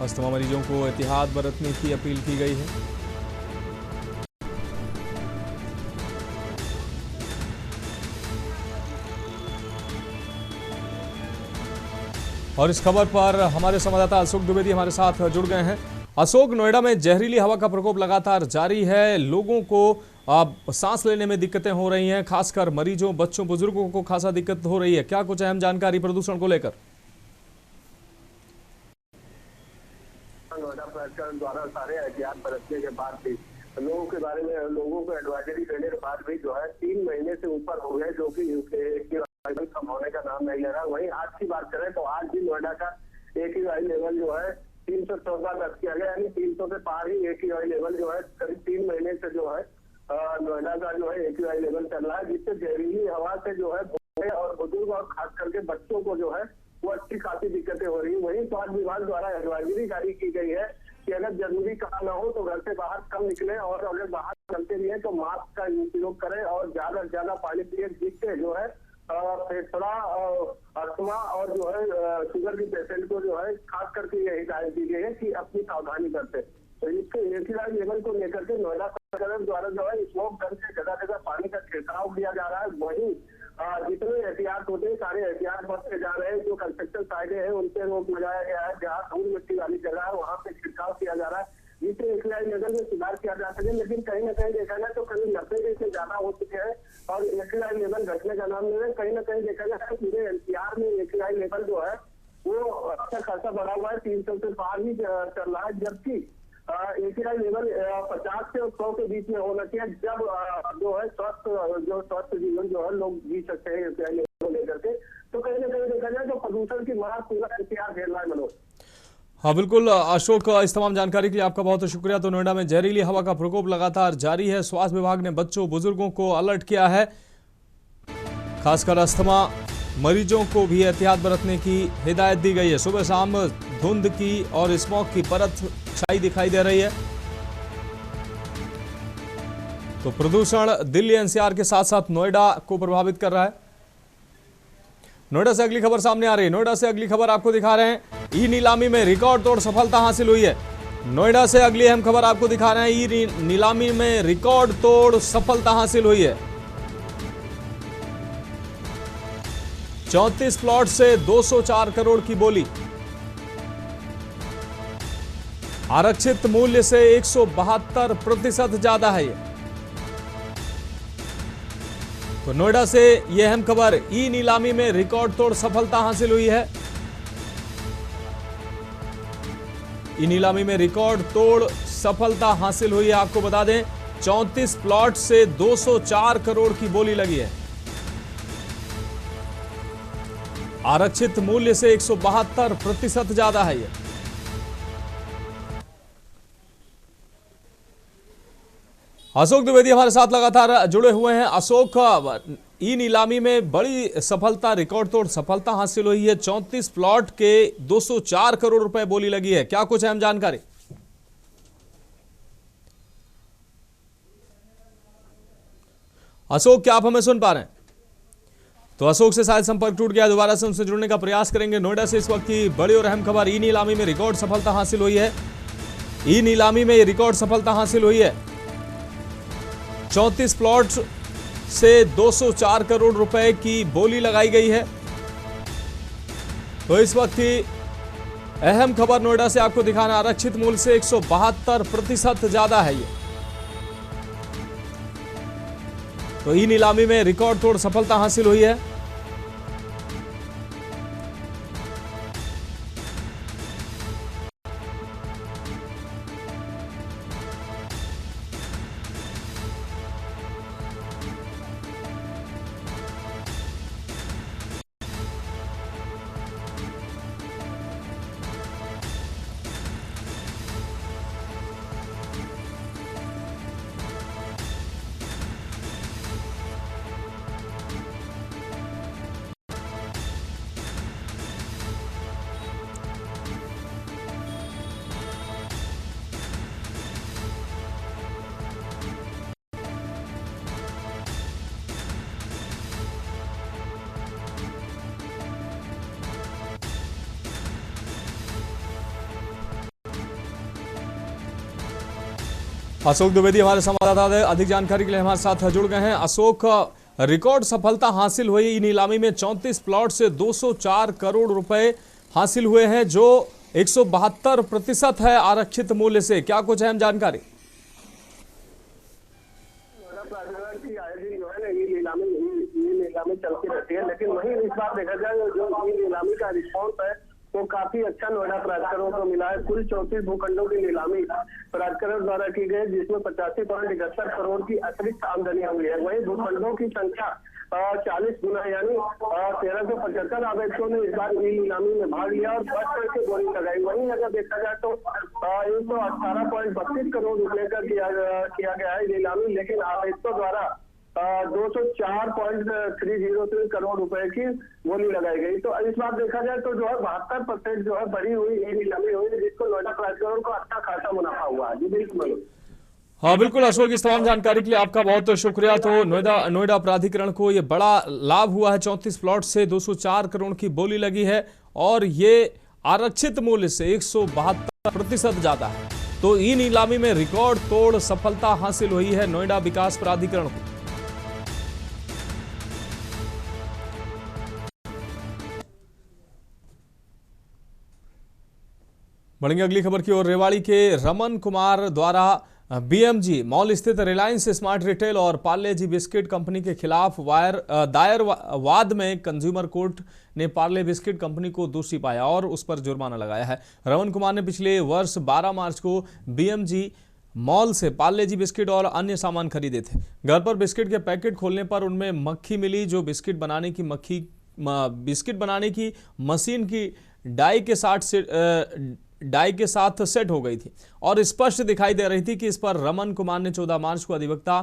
अस्थमा मरीजों को एहतियात बरतने की अपील की गई है। और इस खबर पर हमारे संवाददाता अशोक द्विवेदी हमारे साथ जुड़ गए हैं। अशोक, नोएडा में जहरीली हवा का प्रकोप लगातार जारी है। लोगों को सांस लेने में दिक्कतें हो रही हैं, खासकर मरीजों, बच्चों, बुजुर्गों को खासा दिक्कत हो रही है। क्या कुछ अहम जानकारी प्रदूषण को लेकर? नोएडा प्रशासन द्वारा सारे एहतियात बरतने के बाद भी लोगों के बारे में लोगों को एडवाइजरी देने के बाद भी जो है 3 महीने से ऊपर हो गए, जो कि कम होने का नाम नहीं ले रहा। वहीं आज की बात करें तो आज भी नोएडा का AQI लेवल जो है 314 दर्ज किया गया, यानी 300 से पार ही AQI लेवल जो है करीब 3 महीने से जो है नोएडा का जो है AQI लेवल चल रहा है, जिससे जहरीली हवा से जो है बूढ़े और बुजुर्ग और खास करके बच्चों को जो है वो अच्छी खासी दिक्कतें हो रही है। वहीं स्वास्थ्य विभाग द्वारा एडवाइजरी जारी की गई है कि अगर जरूरी काम ना हो तो घर से बाहर कम निकले, और अगर बाहर चलते भी है तो मास्क का उपयोग करें और ज्यादा से ज्यादा पानी पिए, जिससे जो है फेफड़ा, अस्थमा और जो है शुगर के पेशेंट को जो है खास करके ये हिदायत दी गई है कि अपनी सावधानी करते। तो इसके एसीआई लेवल को लेकर के नोएडा कलेक्टर द्वारा जो है स्मोक गन से जगह जगह पानी का छिड़काव किया जा रहा है। वहीं जितने एहतियात होते हैं सारे एहतियात बरते जा रहे हैं। जो कंस्ट्रक्शन साइडें हैं उन पे रोक लगाया गया है, जहाँ धूल मिट्टी वाली जगह है वहाँ पे छिड़काव किया जा रहा है, जिससे एसीआई लेवल में सुधार किया जा सके। लेकिन कहीं ना कहीं देखा जाए तो करीब 90 से ज्यादा हो चुके हैं और एसीआई लेवल घटने का नाम नहीं है। कहीं ना कहीं देखा जाए पूरे एनसीआर में एसीआई लेवल जो है वो अच्छा खासा बढ़ा हुआ है, 300 से पार ही चल रहा है, जबकि एसीआई लेवल 50 से 100 के बीच में होना चाहिए, जब जो है स्वस्थ जीवन जो है लोग जी सकते हैं एसीआई लेवल को लेकर के। तो कहीं ना कहीं देखा जाए तो प्रदूषण की मार पूरा एनसीआर झेल रहा है। मनोज, हाँ बिल्कुल अशोक, इस तमाम जानकारी के लिए आपका बहुत शुक्रिया। तो नोएडा में जहरीली हवा का प्रकोप लगातार जारी है। स्वास्थ्य विभाग ने बच्चों बुजुर्गों को अलर्ट किया है, खासकर अस्थमा मरीजों को भी एहतियात बरतने की हिदायत दी गई है। सुबह शाम धुंध की और स्मॉग की परत छाई दिखाई दे रही है। तो प्रदूषण दिल्ली एनसीआर के साथ साथ नोएडा को प्रभावित कर रहा है। नोएडा से अगली खबर सामने आ रही है। नोएडा से अगली खबर आपको दिखा रहे हैं, ई नीलामी में रिकॉर्ड तोड़ सफलता हासिल हुई है। नोएडा से अगली अहम खबर आपको दिखा रहे हैं, ई नीलामी में रिकॉर्ड तोड़ सफलता हासिल हुई है। 34 प्लॉट से 204 करोड़ की बोली, आरक्षित मूल्य से 172% ज्यादा है ये। तो नोएडा से यह अहम खबर, ई नीलामी में रिकॉर्ड तोड़ सफलता हासिल हुई है। ई नीलामी में रिकॉर्ड तोड़ सफलता हासिल हुई है। आपको बता दें 34 प्लॉट से 204 करोड़ की बोली लगी है, आरक्षित मूल्य से 172% ज्यादा है ये। अशोक द्विवेदी हमारे साथ लगातार जुड़े हुए हैं। अशोक, ई नीलामी में बड़ी सफलता, रिकॉर्ड तोड़ सफलता हासिल हुई है। 34 प्लॉट के 204 करोड़ रुपए बोली लगी है, क्या कुछ अहम जानकारी? अशोक, क्या आप हमें सुन पा रहे हैं? तो अशोक से शायद संपर्क टूट गया, दोबारा से उनसे जुड़ने का प्रयास करेंगे। नोएडा से इस वक्त की बड़ी और अहम खबर, ई नीलामी में रिकॉर्ड सफलता हासिल हुई है। ई नीलामी में रिकॉर्ड सफलता हासिल हुई है। 34 प्लॉट से 204 करोड़ रुपए की बोली लगाई गई है। तो इस वक्त की अहम खबर नोएडा से आपको दिखाना, आरक्षित मूल्य से 172% ज्यादा है ये। तो ई नीलामी में रिकॉर्ड तोड़ सफलता हासिल हुई है। अशोक द्विवेदी हमारे संवाददाता अधिक जानकारी के लिए हमारे साथ जुड़ गए हैं। अशोक, रिकॉर्ड सफलता हासिल हुई ई नीलामी में, 34 प्लॉट से 204 करोड़ रुपए हासिल हुए हैं, जो 172% है आरक्षित मूल्य से, क्या कुछ अहम जानकारी? नीलामी चलती रहती है, लेकिन वहीं इस बार देखा जाए जो नीलामी का रिस्पॉन्स है वो काफी अच्छा नोएडा प्राधिकरणों को मिला है। कुल 34 भूखंडों की नीलामी प्राधिकरण द्वारा की गई, जिसमें 85.71 करोड़ की अतिरिक्त आमदनी हुई है। वहीं भूखंडों की संख्या 40 गुना यानी 1375 आवेदकों ने इस बार ई नीलामी में भाग लिया और 10 से बोली लगाई। वहीं अगर देखा जाए तो 118.32 करोड़ रुपए का किया गया है नीलामी, लेकिन आवेदकों द्वारा 204.303 करोड़ रुपए की बोली लगाई गई। तो इस बार देखा जाए तो जो है 72% जो है बढ़ी हुई ये नीलामी हुई, जिसको नोएडा प्राधिकरण को अच्छा खासा मुनाफा हुआ है। जी बिल्कुल। हाँ बिल्कुल अशोक, इस तमाम जानकारी के लिए आपका बहुत शुक्रिया। तो नोएडा प्राधिकरण को ये बड़ा लाभ हुआ है, 34 प्लॉट से 204 करोड़ की बोली लगी है और ये आरक्षित मूल्य से 172% ज्यादा है। तो ई नीलामी में रिकॉर्ड तोड़ सफलता हासिल हुई है नोएडा विकास प्राधिकरण को। बढ़ेंगे अगली खबर की ओर। रेवाड़ी के रमन कुमार द्वारा बीएमजी मॉल स्थित रिलायंस स्मार्ट रिटेल और पार्ले जी बिस्किट कंपनी के खिलाफ दायर वाद में कंज्यूमर कोर्ट ने पार्ले बिस्किट कंपनी को दोषी पाया और उस पर जुर्माना लगाया है। रमन कुमार ने पिछले वर्ष 12 मार्च को बीएमजी मॉल से पार्ले जी बिस्किट और अन्य सामान खरीदे थे। घर पर बिस्किट के पैकेट खोलने पर उनमें मक्खी मिली, जो बिस्किट बनाने की मशीन की डाई के साथ सेट हो गई थी और स्पष्ट दिखाई दे रही थी कि इस पर रमन कुमार ने 14 मार्च को अधिवक्ता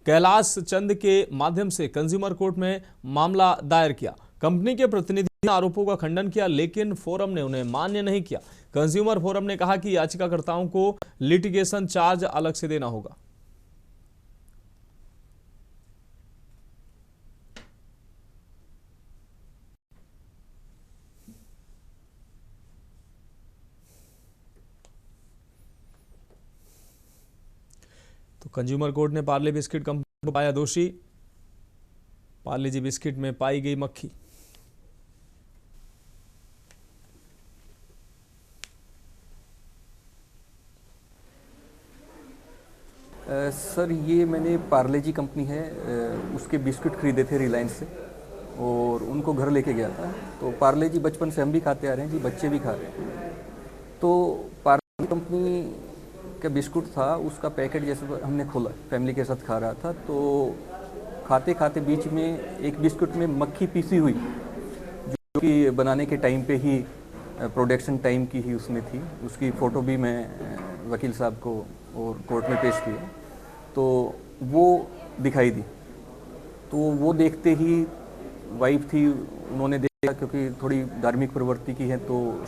कैलाश चंद के माध्यम से कंज्यूमर कोर्ट में मामला दायर किया। कंपनी के प्रतिनिधि ने आरोपों का खंडन किया, लेकिन फोरम ने उन्हें मान्य नहीं किया। कंज्यूमर फोरम ने कहा कि याचिकाकर्ताओं को लिटिगेशन चार्ज अलग से देना होगा। तो कंज्यूमर कोर्ट ने पार्ले बिस्किट कंपनी को पाया दोषी। पार्ले जी बिस्किट में पाई गई मक्खी। सर ये मैंने पार्ले जी कंपनी है उसके बिस्किट खरीदे थे रिलायंस से और उनको घर लेके गया था। तो पार्ले जी बचपन से हम भी खाते आ रहे हैं जी, बच्चे भी खा रहे हैं। तो पार्ले कंपनी का बिस्कुट था, उसका पैकेट जैसे हमने खोला, फैमिली के साथ खा रहा था, तो खाते खाते बीच में एक बिस्कुट में मक्खी पीसी हुई, जो कि बनाने के टाइम पे ही प्रोडक्शन टाइम की ही उसमें थी। उसकी फ़ोटो भी मैं वकील साहब को और कोर्ट में पेश किया, तो वो दिखाई दी। तो वो देखते ही वाइफ थी, उन्होंने देखा, क्योंकि थोड़ी धार्मिक प्रवृत्ति की है तो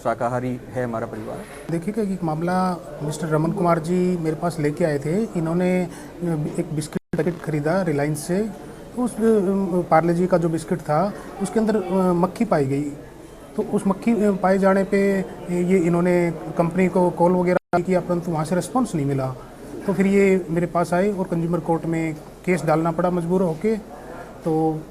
शाकाहारी है हमारा परिवार। देखिएगा कि मामला मिस्टर रमन कुमार जी मेरे पास लेके आए थे। इन्होंने एक बिस्किट पैकेट खरीदा रिलायंस से। उस पार्ले जी का जो बिस्किट था उसके अंदर मक्खी पाई गई। तो उस मक्खी पाए जाने पे ये इन्होंने कंपनी को कॉल वगैरह किया, परंतु वहाँ से रिस्पॉन्स नहीं मिला। तो फिर ये मेरे पास आए और कंज्यूमर कोर्ट में केस डालना पड़ा मजबूर होके। तो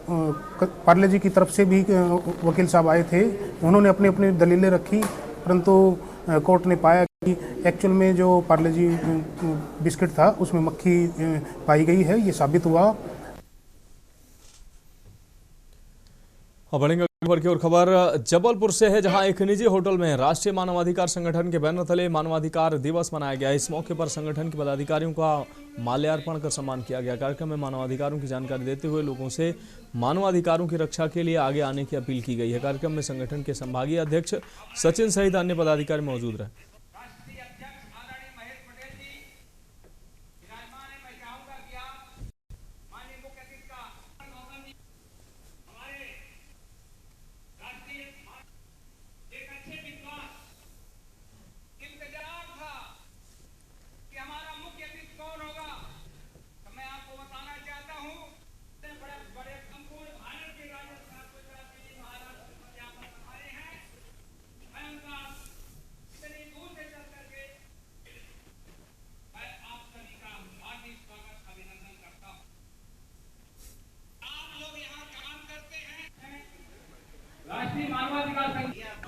पार्ले जी की तरफ से भी वकील साहब आए थे, उन्होंने अपनी अपनी दलीलें रखी, परंतु कोर्ट ने पाया कि एक्चुअल में जो पार्ले जी बिस्किट था उसमें मक्खी पाई गई है, ये साबित हुआ। बढ़ेंगे खबर की और खबर जबलपुर से है, जहां एक निजी होटल में राष्ट्रीय मानवाधिकार संगठन के बैनर तले मानवाधिकार दिवस मनाया गया। इस मौके पर संगठन के पदाधिकारियों का माल्यार्पण कर सम्मान किया गया। कार्यक्रम में मानवाधिकारों की जानकारी देते हुए लोगों से मानवाधिकारों की रक्षा के लिए आगे आने की अपील की गई है। कार्यक्रम में संगठन के संभागीय अध्यक्ष सचिन सहित अन्य पदाधिकारी मौजूद रहे।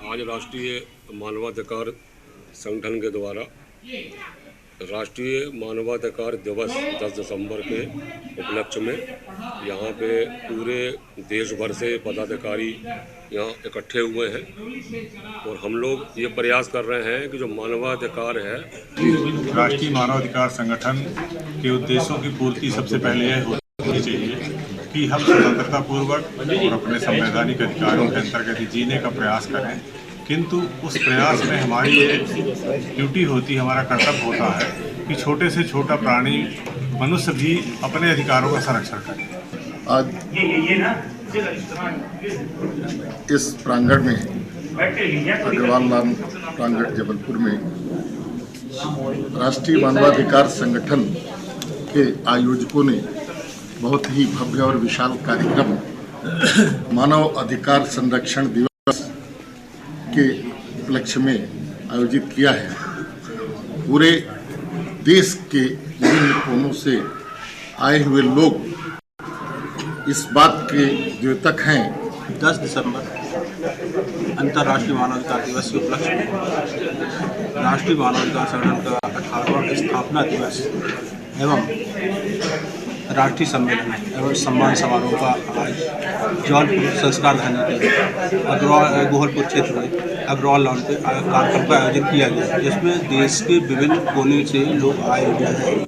आज राष्ट्रीय मानवाधिकार संगठन के द्वारा राष्ट्रीय मानवाधिकार दिवस 10 दिसंबर के उपलक्ष्य में यहाँ पे पूरे देश भर से पदाधिकारी यहाँ इकट्ठे हुए हैं और हम लोग ये प्रयास कर रहे हैं कि जो मानवाधिकार है, राष्ट्रीय मानवाधिकार संगठन के उद्देश्यों की पूर्ति सबसे पहले यह होनी चाहिए कि हम स्वतंत्रता पूर्वक और अपने संवैधानिक अधिकारों के अंतर्गत जीने का प्रयास करें। किंतु उस प्रयास में हमारी ये ड्यूटी होती, हमारा कर्तव्य होता है कि छोटे से छोटा प्राणी मनुष्य भी अपने अधिकारों का संरक्षण करे। आज इस प्रांगण में अग्रवाल लाल प्रांगण जबलपुर में राष्ट्रीय मानवाधिकार संगठन के आयोजकों ने बहुत ही भव्य और विशाल कार्यक्रम मानव अधिकार संरक्षण दिवस के उपलक्ष्य में आयोजित किया है। पूरे देश के विभिन्न कोनों से आए हुए लोग इस बात के द्योतक हैं। 10 दिसंबर अंतर्राष्ट्रीय मानवाधिकार दिवस के उपलक्ष्य में राष्ट्रीय मानवाधिकार संगठन का 18वां स्थापना दिवस एवं राष्ट्रीय सम्मेलन एवं सम्मान समारोह का आज जौनपुर संस्कार धानी के अग्रवाल गोहलपुर क्षेत्र में अग्रवाल लॉन के कार्यक्रम का आयोजन किया गया, जिसमें देश के विभिन्न कोने से लोग आए हुए हैं।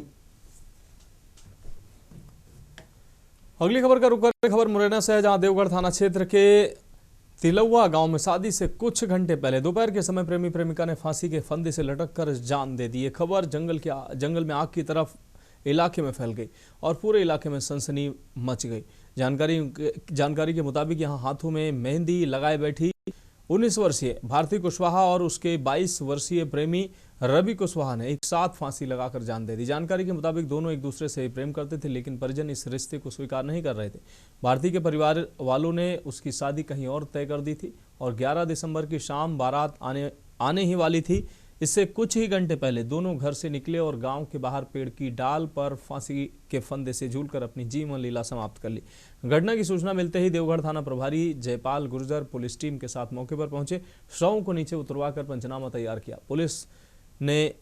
अगली खबर का रुख करते खबर मुरैना से है, जहां देवगढ़ थाना क्षेत्र के तिलौआ गांव में शादी से कुछ घंटे पहले दोपहर के समय प्रेमी प्रेमिका ने फांसी के फंदे से लटक कर जान दे दी। ये खबर जंगल में आग की तरफ इलाके में फैल गई और पूरे इलाके में सनसनी मच गई। जानकारी के मुताबिक यहां हाथों में मेहंदी लगाए बैठी 19 वर्षीय भारती कुशवाहा और उसके 22 वर्षीय प्रेमी रवि कुशवाहा ने एक साथ फांसी लगाकर जान दे दी। जानकारी के मुताबिक दोनों एक दूसरे से प्रेम करते थे, लेकिन परिजन इस रिश्ते को स्वीकार नहीं कर रहे थे। भारती के परिवार वालों ने उसकी शादी कहीं और तय कर दी थी और 11 दिसंबर की शाम बारात आने ही वाली थी। इससे कुछ ही घंटे पहले दोनों घर से निकले और गांव के बाहर पेड़ की डाल पर फांसी के फंदे से झूलकर अपनी जीवन लीला समाप्त कर ली। घटना की सूचना मिलते ही देवगढ़ थाना प्रभारी जयपाल गुर्जर पुलिस टीम के साथ मौके पर पहुंचे। शवों को नीचे उतरवाकर पंचनामा तैयार किया। पुलिस ने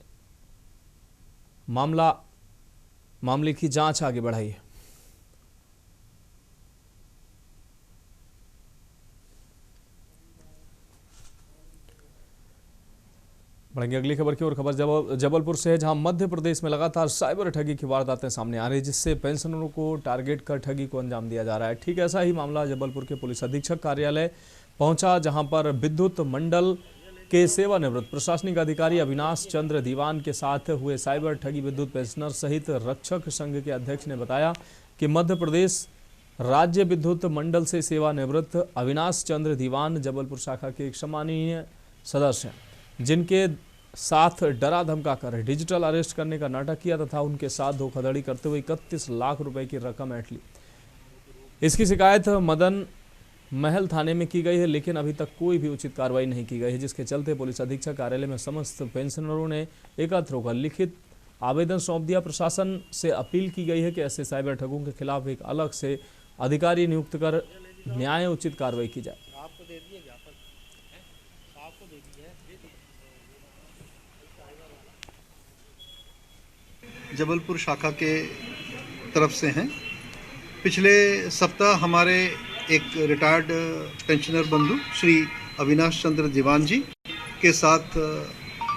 मामले की जांच आगे बढ़ाई है। बढ़ेंगे अगली खबर की ओर। खबर जबलपुर से है, जहां मध्य प्रदेश में लगातार साइबर ठगी की वारदातें सामने आ रही है, जिससे पेंशनरों को टारगेट कर ठगी को अंजाम दिया जा रहा है। ठीक ऐसा ही मामला जबलपुर के पुलिस अधीक्षक कार्यालय पहुंचा, जहां पर विद्युत मंडल के सेवानिवृत्त प्रशासनिक अधिकारी अविनाश चंद्र दीवान के साथ हुए साइबर ठगी। विद्युत पेंशनर सहित रक्षक संघ के अध्यक्ष ने बताया कि मध्य प्रदेश राज्य विद्युत मंडल से सेवानिवृत्त अविनाश चंद्र दीवान जबलपुर शाखा के एक सम्मानीय सदस्य हैं, जिनके साथ डरा धमका कर डिजिटल अरेस्ट करने का नाटक किया तथा उनके साथ धोखाधड़ी करते हुए 31 लाख रुपए की रकम ऐंठ ली। इसकी शिकायत मदन महल थाने में की गई है, लेकिन अभी तक कोई भी उचित कार्रवाई नहीं की गई है, जिसके चलते पुलिस अधीक्षक कार्यालय में समस्त पेंशनरों ने एकत्र होकर लिखित आवेदन सौंप दिया। प्रशासन से अपील की गई है कि ऐसे साइबर ठगों के खिलाफ एक अलग से अधिकारी नियुक्त कर न्याय उचित कार्रवाई की जाए। जबलपुर शाखा के तरफ से हैं। पिछले सप्ताह हमारे एक रिटायर्ड पेंशनर बंधु श्री अविनाश चंद्र दीवान जी के साथ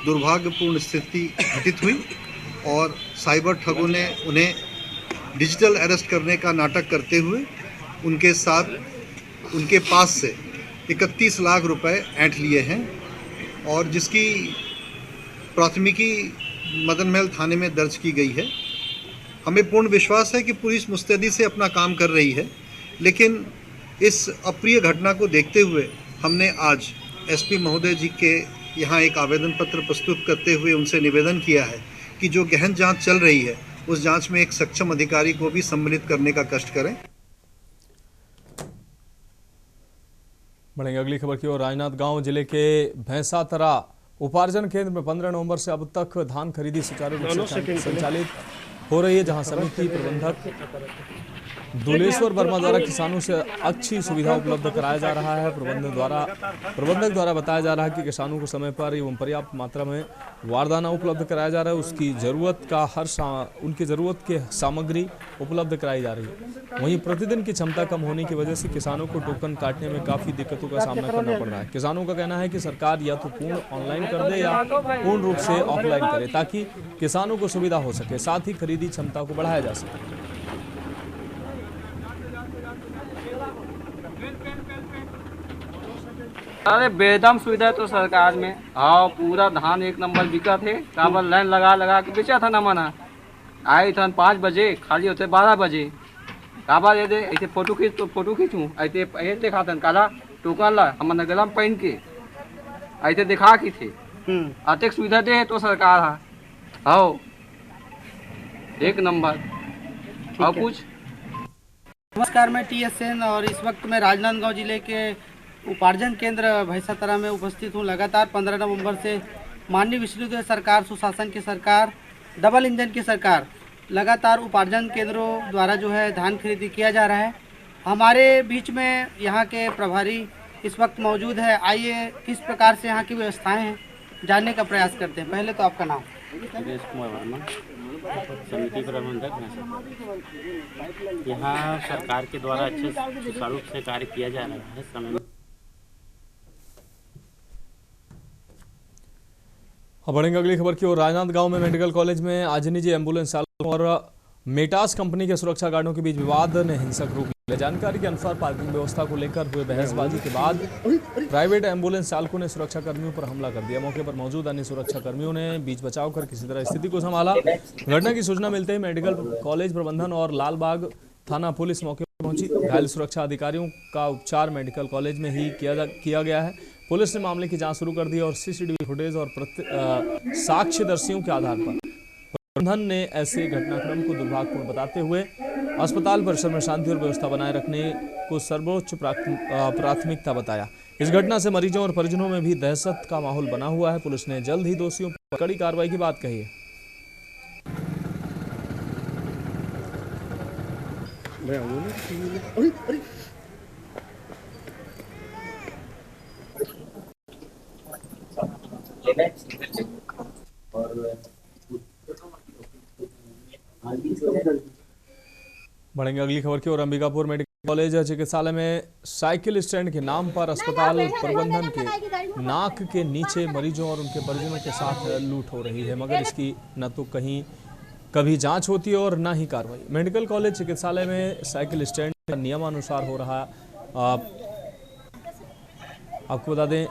दुर्भाग्यपूर्ण स्थिति घटित हुई और साइबर ठगों ने उन्हें डिजिटल अरेस्ट करने का नाटक करते हुए उनके साथ उनके पास से 31 लाख रुपए ऐंठ लिए हैं और जिसकी प्राथमिकी मदन महल थाने में दर्ज की गई है। हमें पूर्ण विश्वास है कि पुलिस मुस्तैदी से अपना काम कर रही है, लेकिन इस अप्रिय घटना को देखते हुए हमने आज एसपी महोदय जी के यहाँ एक आवेदन पत्र प्रस्तुत करते हुए उनसे निवेदन किया है कि जो गहन जांच चल रही है उस जांच में एक सक्षम अधिकारी को भी सम्मिलित करने का कष्ट करें। बढ़ेंगे अगली खबर की ओर। राजनांदगांव जिले के भैंसातरा उपार्जन केंद्र में 15 नवंबर से अब तक धान खरीदी सुचारू रूप से संचालित हो रही है, जहां समिति प्रबंधक दुलेश्वर वर्मा द्वारा किसानों से अच्छी सुविधा उपलब्ध कराया जा रहा है। प्रबंधक द्वारा बताया जा रहा है कि किसानों को समय पर एवं पर्याप्त मात्रा में वारदाना उपलब्ध कराया जा रहा है। उसकी जरूरत का उनकी जरूरत के सामग्री उपलब्ध कराई जा रही है। वहीं प्रतिदिन की क्षमता कम होने की वजह से किसानों को टोकन काटने में काफी दिक्कतों का सामना करना पड़ रहा है। किसानों का कहना है कि सरकार या तो पूर्ण ऑनलाइन कर दे या पूर्ण रूप से ऑफलाइन करे, ताकि किसानों को सुविधा हो सके, साथ ही खरीदी क्षमता को बढ़ाया जा सके। अरे बेदम सुविधा तो सरकार में। हाँ, पूरा धान एक नंबर बिका थे, काबर लाइन लगा के बेचा था ना, मना आए थे 5 बजे, खाली होते 12 बजे। काबा दे दे ऐसे फोटो खींच तो फोटो खींचूँ ऐसे दिखा था काला टोकन ला हम गला में पहन के ऐसे दिखा की थे। आर्थिक सुविधा दे तो सरकार है हो एक नंबर। और कुछ नमस्कार, मैं टी एस सेन और इस वक्त मैं राजनांदगांव जिले के उपार्जन केंद्र भैंसातरा में उपस्थित हूँ। लगातार 15 नवंबर से माननीय विष्णुदेव सरकार, सुशासन की सरकार, डबल इंजन की सरकार, लगातार उपार्जन केंद्रों द्वारा जो है धान खरीदी किया जा रहा है। हमारे बीच में यहाँ के प्रभारी इस वक्त मौजूद है। आइए किस प्रकार से यहाँ की व्यवस्थाएं हैं जानने का प्रयास करते हैं। पहले तो आपका नाम? सुरेश कुमार वर्मा, समिति प्रबंधक हैं। यहाँ सरकार के द्वारा अच्छे सुचारू रूप से कार्य किया जा रहा है। समय अब बढ़ेंगे अगली खबर की ओर। राजनांदगांव में मेडिकल कॉलेज में आज निजी एम्बुलेंस चालकों और मेटास कंपनी के सुरक्षा गार्डों के बीच विवाद ने हिंसक रूप लिया। जानकारी के अनुसार पार्किंग व्यवस्था को लेकर हुए बहसबाजी के बाद प्राइवेट एम्बुलेंस चालकों ने सुरक्षा कर्मियों पर हमला कर दिया। मौके पर मौजूद अन्य सुरक्षा कर्मियों ने बीच बचाव कर किसी तरह स्थिति को संभाला। घटना की सूचना मिलते ही मेडिकल कॉलेज प्रबंधन और लालबाग थाना पुलिस मौके पर पहुंची। घायल सुरक्षा अधिकारियों का उपचार मेडिकल कॉलेज में ही किया गया है। पुलिस ने मामले की जांच शुरू कर दी और सीसीटीवी फुटेज और साक्ष्यदर्शियों के आधार पर प्रबंधन ने ऐसे घटनाक्रम को दुर्भाग्यपूर्ण बताते हुए अस्पताल परिसर में शांति और व्यवस्था बनाए रखने को सर्वोच्च प्राथमिकता बताया। इस घटना से मरीजों और परिजनों में भी दहशत का माहौल बना हुआ है। पुलिस ने जल्द ही दोषियों पर कड़ी कार्रवाई की बात कही है। बढ़ेंगे अगली खबर की ओर। अंबिकापुर मेडिकल कॉलेज चिकित्सालय में साइकिल स्टैंड के नाम पर अस्पताल प्रबंधन के नाक के नीचे मरीजों और उनके परिजनों के साथ लूट हो रही है, मगर इसकी न तो कभी जांच होती है और न ही कार्रवाई। मेडिकल कॉलेज चिकित्सालय में साइकिल स्टैंड का नियमानुसार हो रहा। आपको बता दें,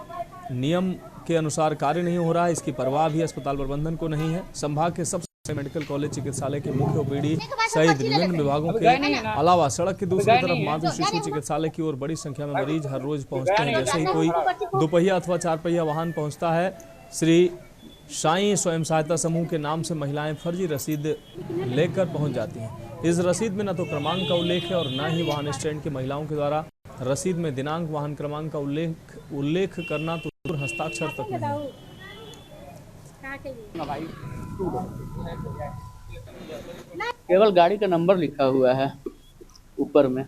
नियम के अनुसार कार्य नहीं हो रहा है, इसकी परवाह भी अस्पताल प्रबंधन को नहीं है। संभाग के सबसे मेडिकल कॉलेज चिकित्सालय के मुख्य ओपीडी सहित विभिन्न विभागों के अलावा सड़क की दूसरी तरफ मातृ शिशु चिकित्सालय की ओर बड़ी संख्या में मरीज हर रोज पहुंचते हैं। जैसे ही कोई दोपहिया अथवा 4 पहिया वाहन पहुंचता है, श्री साईं स्वयं सहायता समूह के नाम से महिलाएं फर्जी रसीद लेकर पहुंच जाती हैं। इस रसीद में न तो क्रमांक का उल्लेख है और न ही वाहन स्टैंड की महिलाओं के द्वारा रसीद में दिनांक, वाहन क्रमांक का उल्लेख करना तो हस्ताक्षर तक नहीं। केवल गाड़ी का नंबर लिखा हुआ है ऊपर में,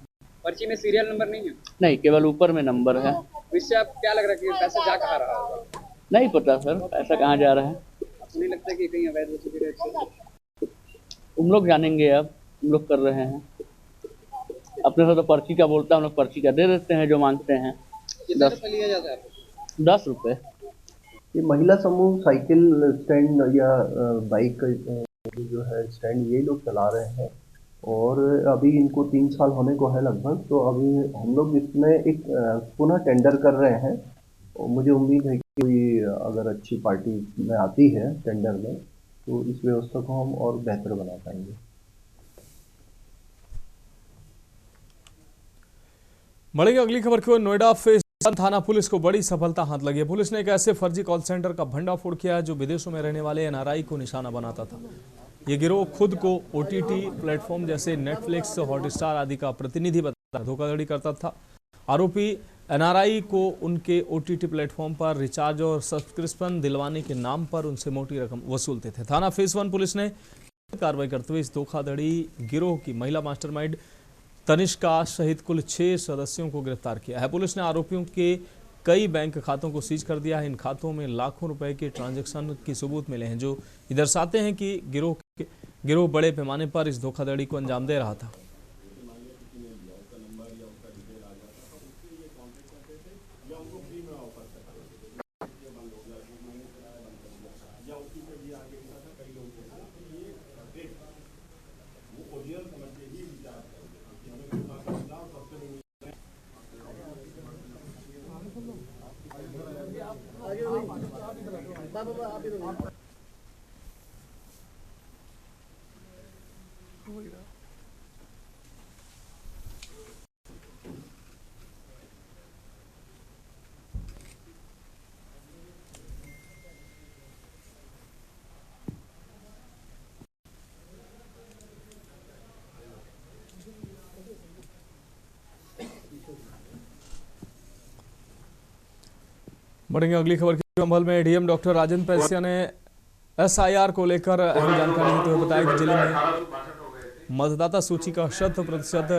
पर्ची में सीरियल नंबर नहीं है? नहीं, केवल ऊपर में नंबर है। इससे आप क्या लग रहा है कि पैसा जा कहाँ रहा होगा? नहीं पता सर, पैसा कहाँ जा रहा है। आपको नहीं लगता कि कहीं अवैध वसूली है? हम लोग जानेंगे, अब हम लोग कर रहे हैं। अपने से तो पर्ची का बोलता है, हम लोग पर्ची का दे देते हैं जो मांगते हैं। कितना पैसा लिया जाता है? 10 रुपये। ये महिला समूह साइकिल स्टैंड या बाइक जो है स्टैंड ये लोग चला रहे हैं और अभी इनको 3 साल होने को है लगभग। तो अभी हम लोग इसमें एक पुनः टेंडर कर रहे हैं और मुझे उम्मीद है कि कोई अगर अच्छी पार्टी में आती है टेंडर में तो इस व्यवस्था को हम और बेहतर बना पाएंगे। बढ़ेंगे अगली खबर की ओर। नोएडा फेस थाना पुलिस को बड़ी सफलता हाथ लगी है। पुलिस ने एक ऐसे फर्जी कॉल सेंटर का भंडाफोड़ किया है जो विदेशों में रहने वाले एनआरआई को निशाना बनाता था। ये गिरोह खुद को ओटीटी प्लेटफॉर्म जैसे नेटफ्लिक्स, हॉटस्टार आदि का प्रतिनिधि बताकर धोखाधड़ी करता था। आरोपी एनआरआई को उनके ओटीटी प्लेटफॉर्म पर रिचार्ज और सब्सक्रिप्शन दिलवाने के नाम पर उनसे मोटी रकम वसूलते थे। थाना फेस 1 पुलिस ने कार्रवाई करते हुए इस धोखाधड़ी गिरोह की महिला मास्टरमाइंड तनिष्का सहित कुल 6 सदस्यों को गिरफ्तार किया है। पुलिस ने आरोपियों के कई बैंक खातों को सीज कर दिया है। इन खातों में लाखों रुपए के ट्रांजैक्शन की सबूत मिले हैं जो दर्शाते हैं कि गिरोह बड़े पैमाने पर इस धोखाधड़ी को अंजाम दे रहा था। बढ़ेंगे अगली खबर की संभल में। डीएम डॉक्टर राजेंद्र पैसिया ने एसआईआर को लेकर अहम जानकारी देते हुए बताया कि जिले में मतदाता सूची का 100%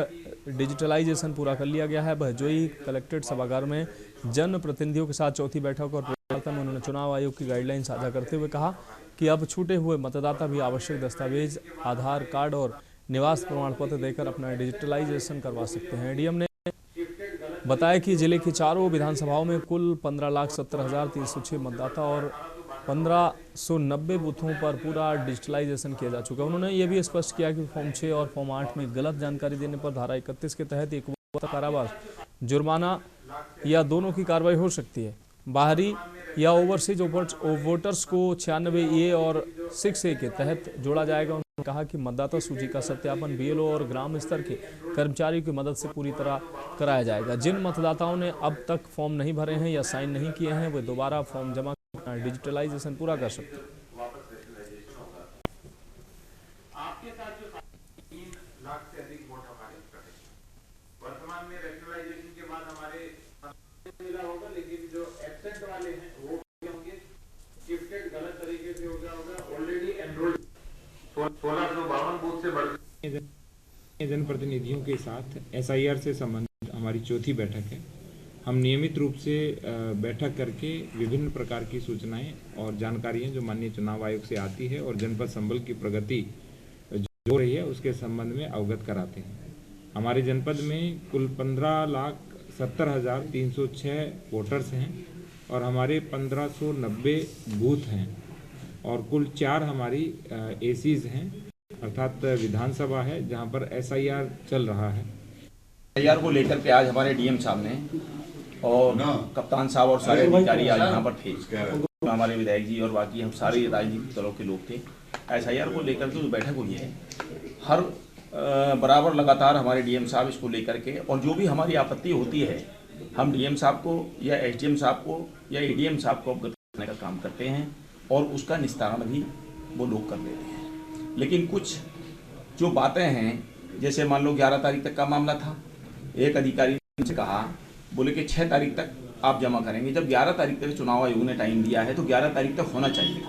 डिजिटलाइजेशन पूरा कर लिया गया है। बहजोई कलेक्ट्रेट सभागार में जन प्रतिनिधियों के साथ चौथी बैठक और वार्ता में उन्होंने चुनाव आयोग की गाइडलाइन साझा करते हुए कहा कि अब छूटे हुए मतदाता भी आवश्यक दस्तावेज, आधार कार्ड और निवास प्रमाण पत्र देकर अपना डिजिटलाइजेशन करवा सकते हैं। डीएम ने बताया कि जिले की चारों विधानसभाओं में कुल 15,70,306 मतदाता और 1590 बूथों पर पूरा डिजिटलाइजेशन किया जा चुका है। उन्होंने ये भी स्पष्ट किया कि फॉर्म 6 और फॉर्म 8 में गलत जानकारी देने पर धारा 31 के तहत 1 वर्ष कारावास, जुर्माना या दोनों की कार्रवाई हो सकती है। बाहरी या ओवरसीज वोटर्स को 96A और 6A के तहत जोड़ा जाएगा। उन्होंने कहा कि मतदाता सूची का सत्यापन बीएलओ और ग्राम स्तर के कर्मचारियों की मदद से पूरी तरह कराया जाएगा। जिन मतदाताओं ने अब तक फॉर्म नहीं भरे हैं या साइन नहीं किए हैं वे दोबारा फॉर्म जमा कर डिजिटलाइजेशन पूरा कर सकते हैं। जनप्रतिनिधियों के साथ एसआईआर से संबंधित हमारी चौथी बैठक है। हम नियमित रूप से बैठक करके विभिन्न प्रकार की सूचनाएं और जानकारियां जो माननीय चुनाव आयोग से आती है और जनपद संबल की प्रगति जो रही है उसके संबंध में अवगत कराते हैं। हमारे जनपद में कुल 15,70,306 वोटर्स हैं और हमारे 1590 बूथ हैं और कुल 4 हमारी एसीज हैं, अर्थात विधानसभा है जहां पर एसआईआर चल रहा है। एसआईआर को लेकर के आज हमारे डीएम साहब ने और कप्तान साहब और सारे अधिकारी आज यहाँ पर थे। हमारे विधायक जी और बाकी हम सारे राजनीतिक दलों के लोग थे। एसआईआर को लेकर के जो बैठक हुई है हर बराबर लगातार हमारे डीएम साहब इसको लेकर के और जो भी हमारी आपत्ति होती है हम डीएम साहब को या एसडीएम साहब को या एडीएम साहब को अवगत करने का काम करते हैं और उसका निस्तारण भी वो लोग कर देते हैं। लेकिन कुछ जो बातें हैं, जैसे मान लो 11 तारीख तक का मामला था, एक अधिकारी ने से कहा बोले कि 6 तारीख तक आप जमा करेंगे। जब 11 तारीख तक चुनाव आयोग ने टाइम दिया है तो 11 तारीख तक होना चाहिए।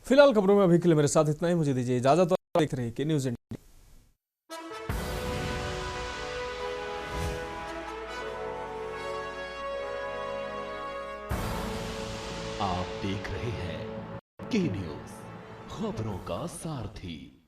फिलहाल खबरों में अभी के लिए मेरे साथ इतना ही। मुझे दीजिए इजाजत। देख रहे हैं के न्यूज़ इंडिया। आप देख रहे हैं के न्यूज़, खबरों का सारथी।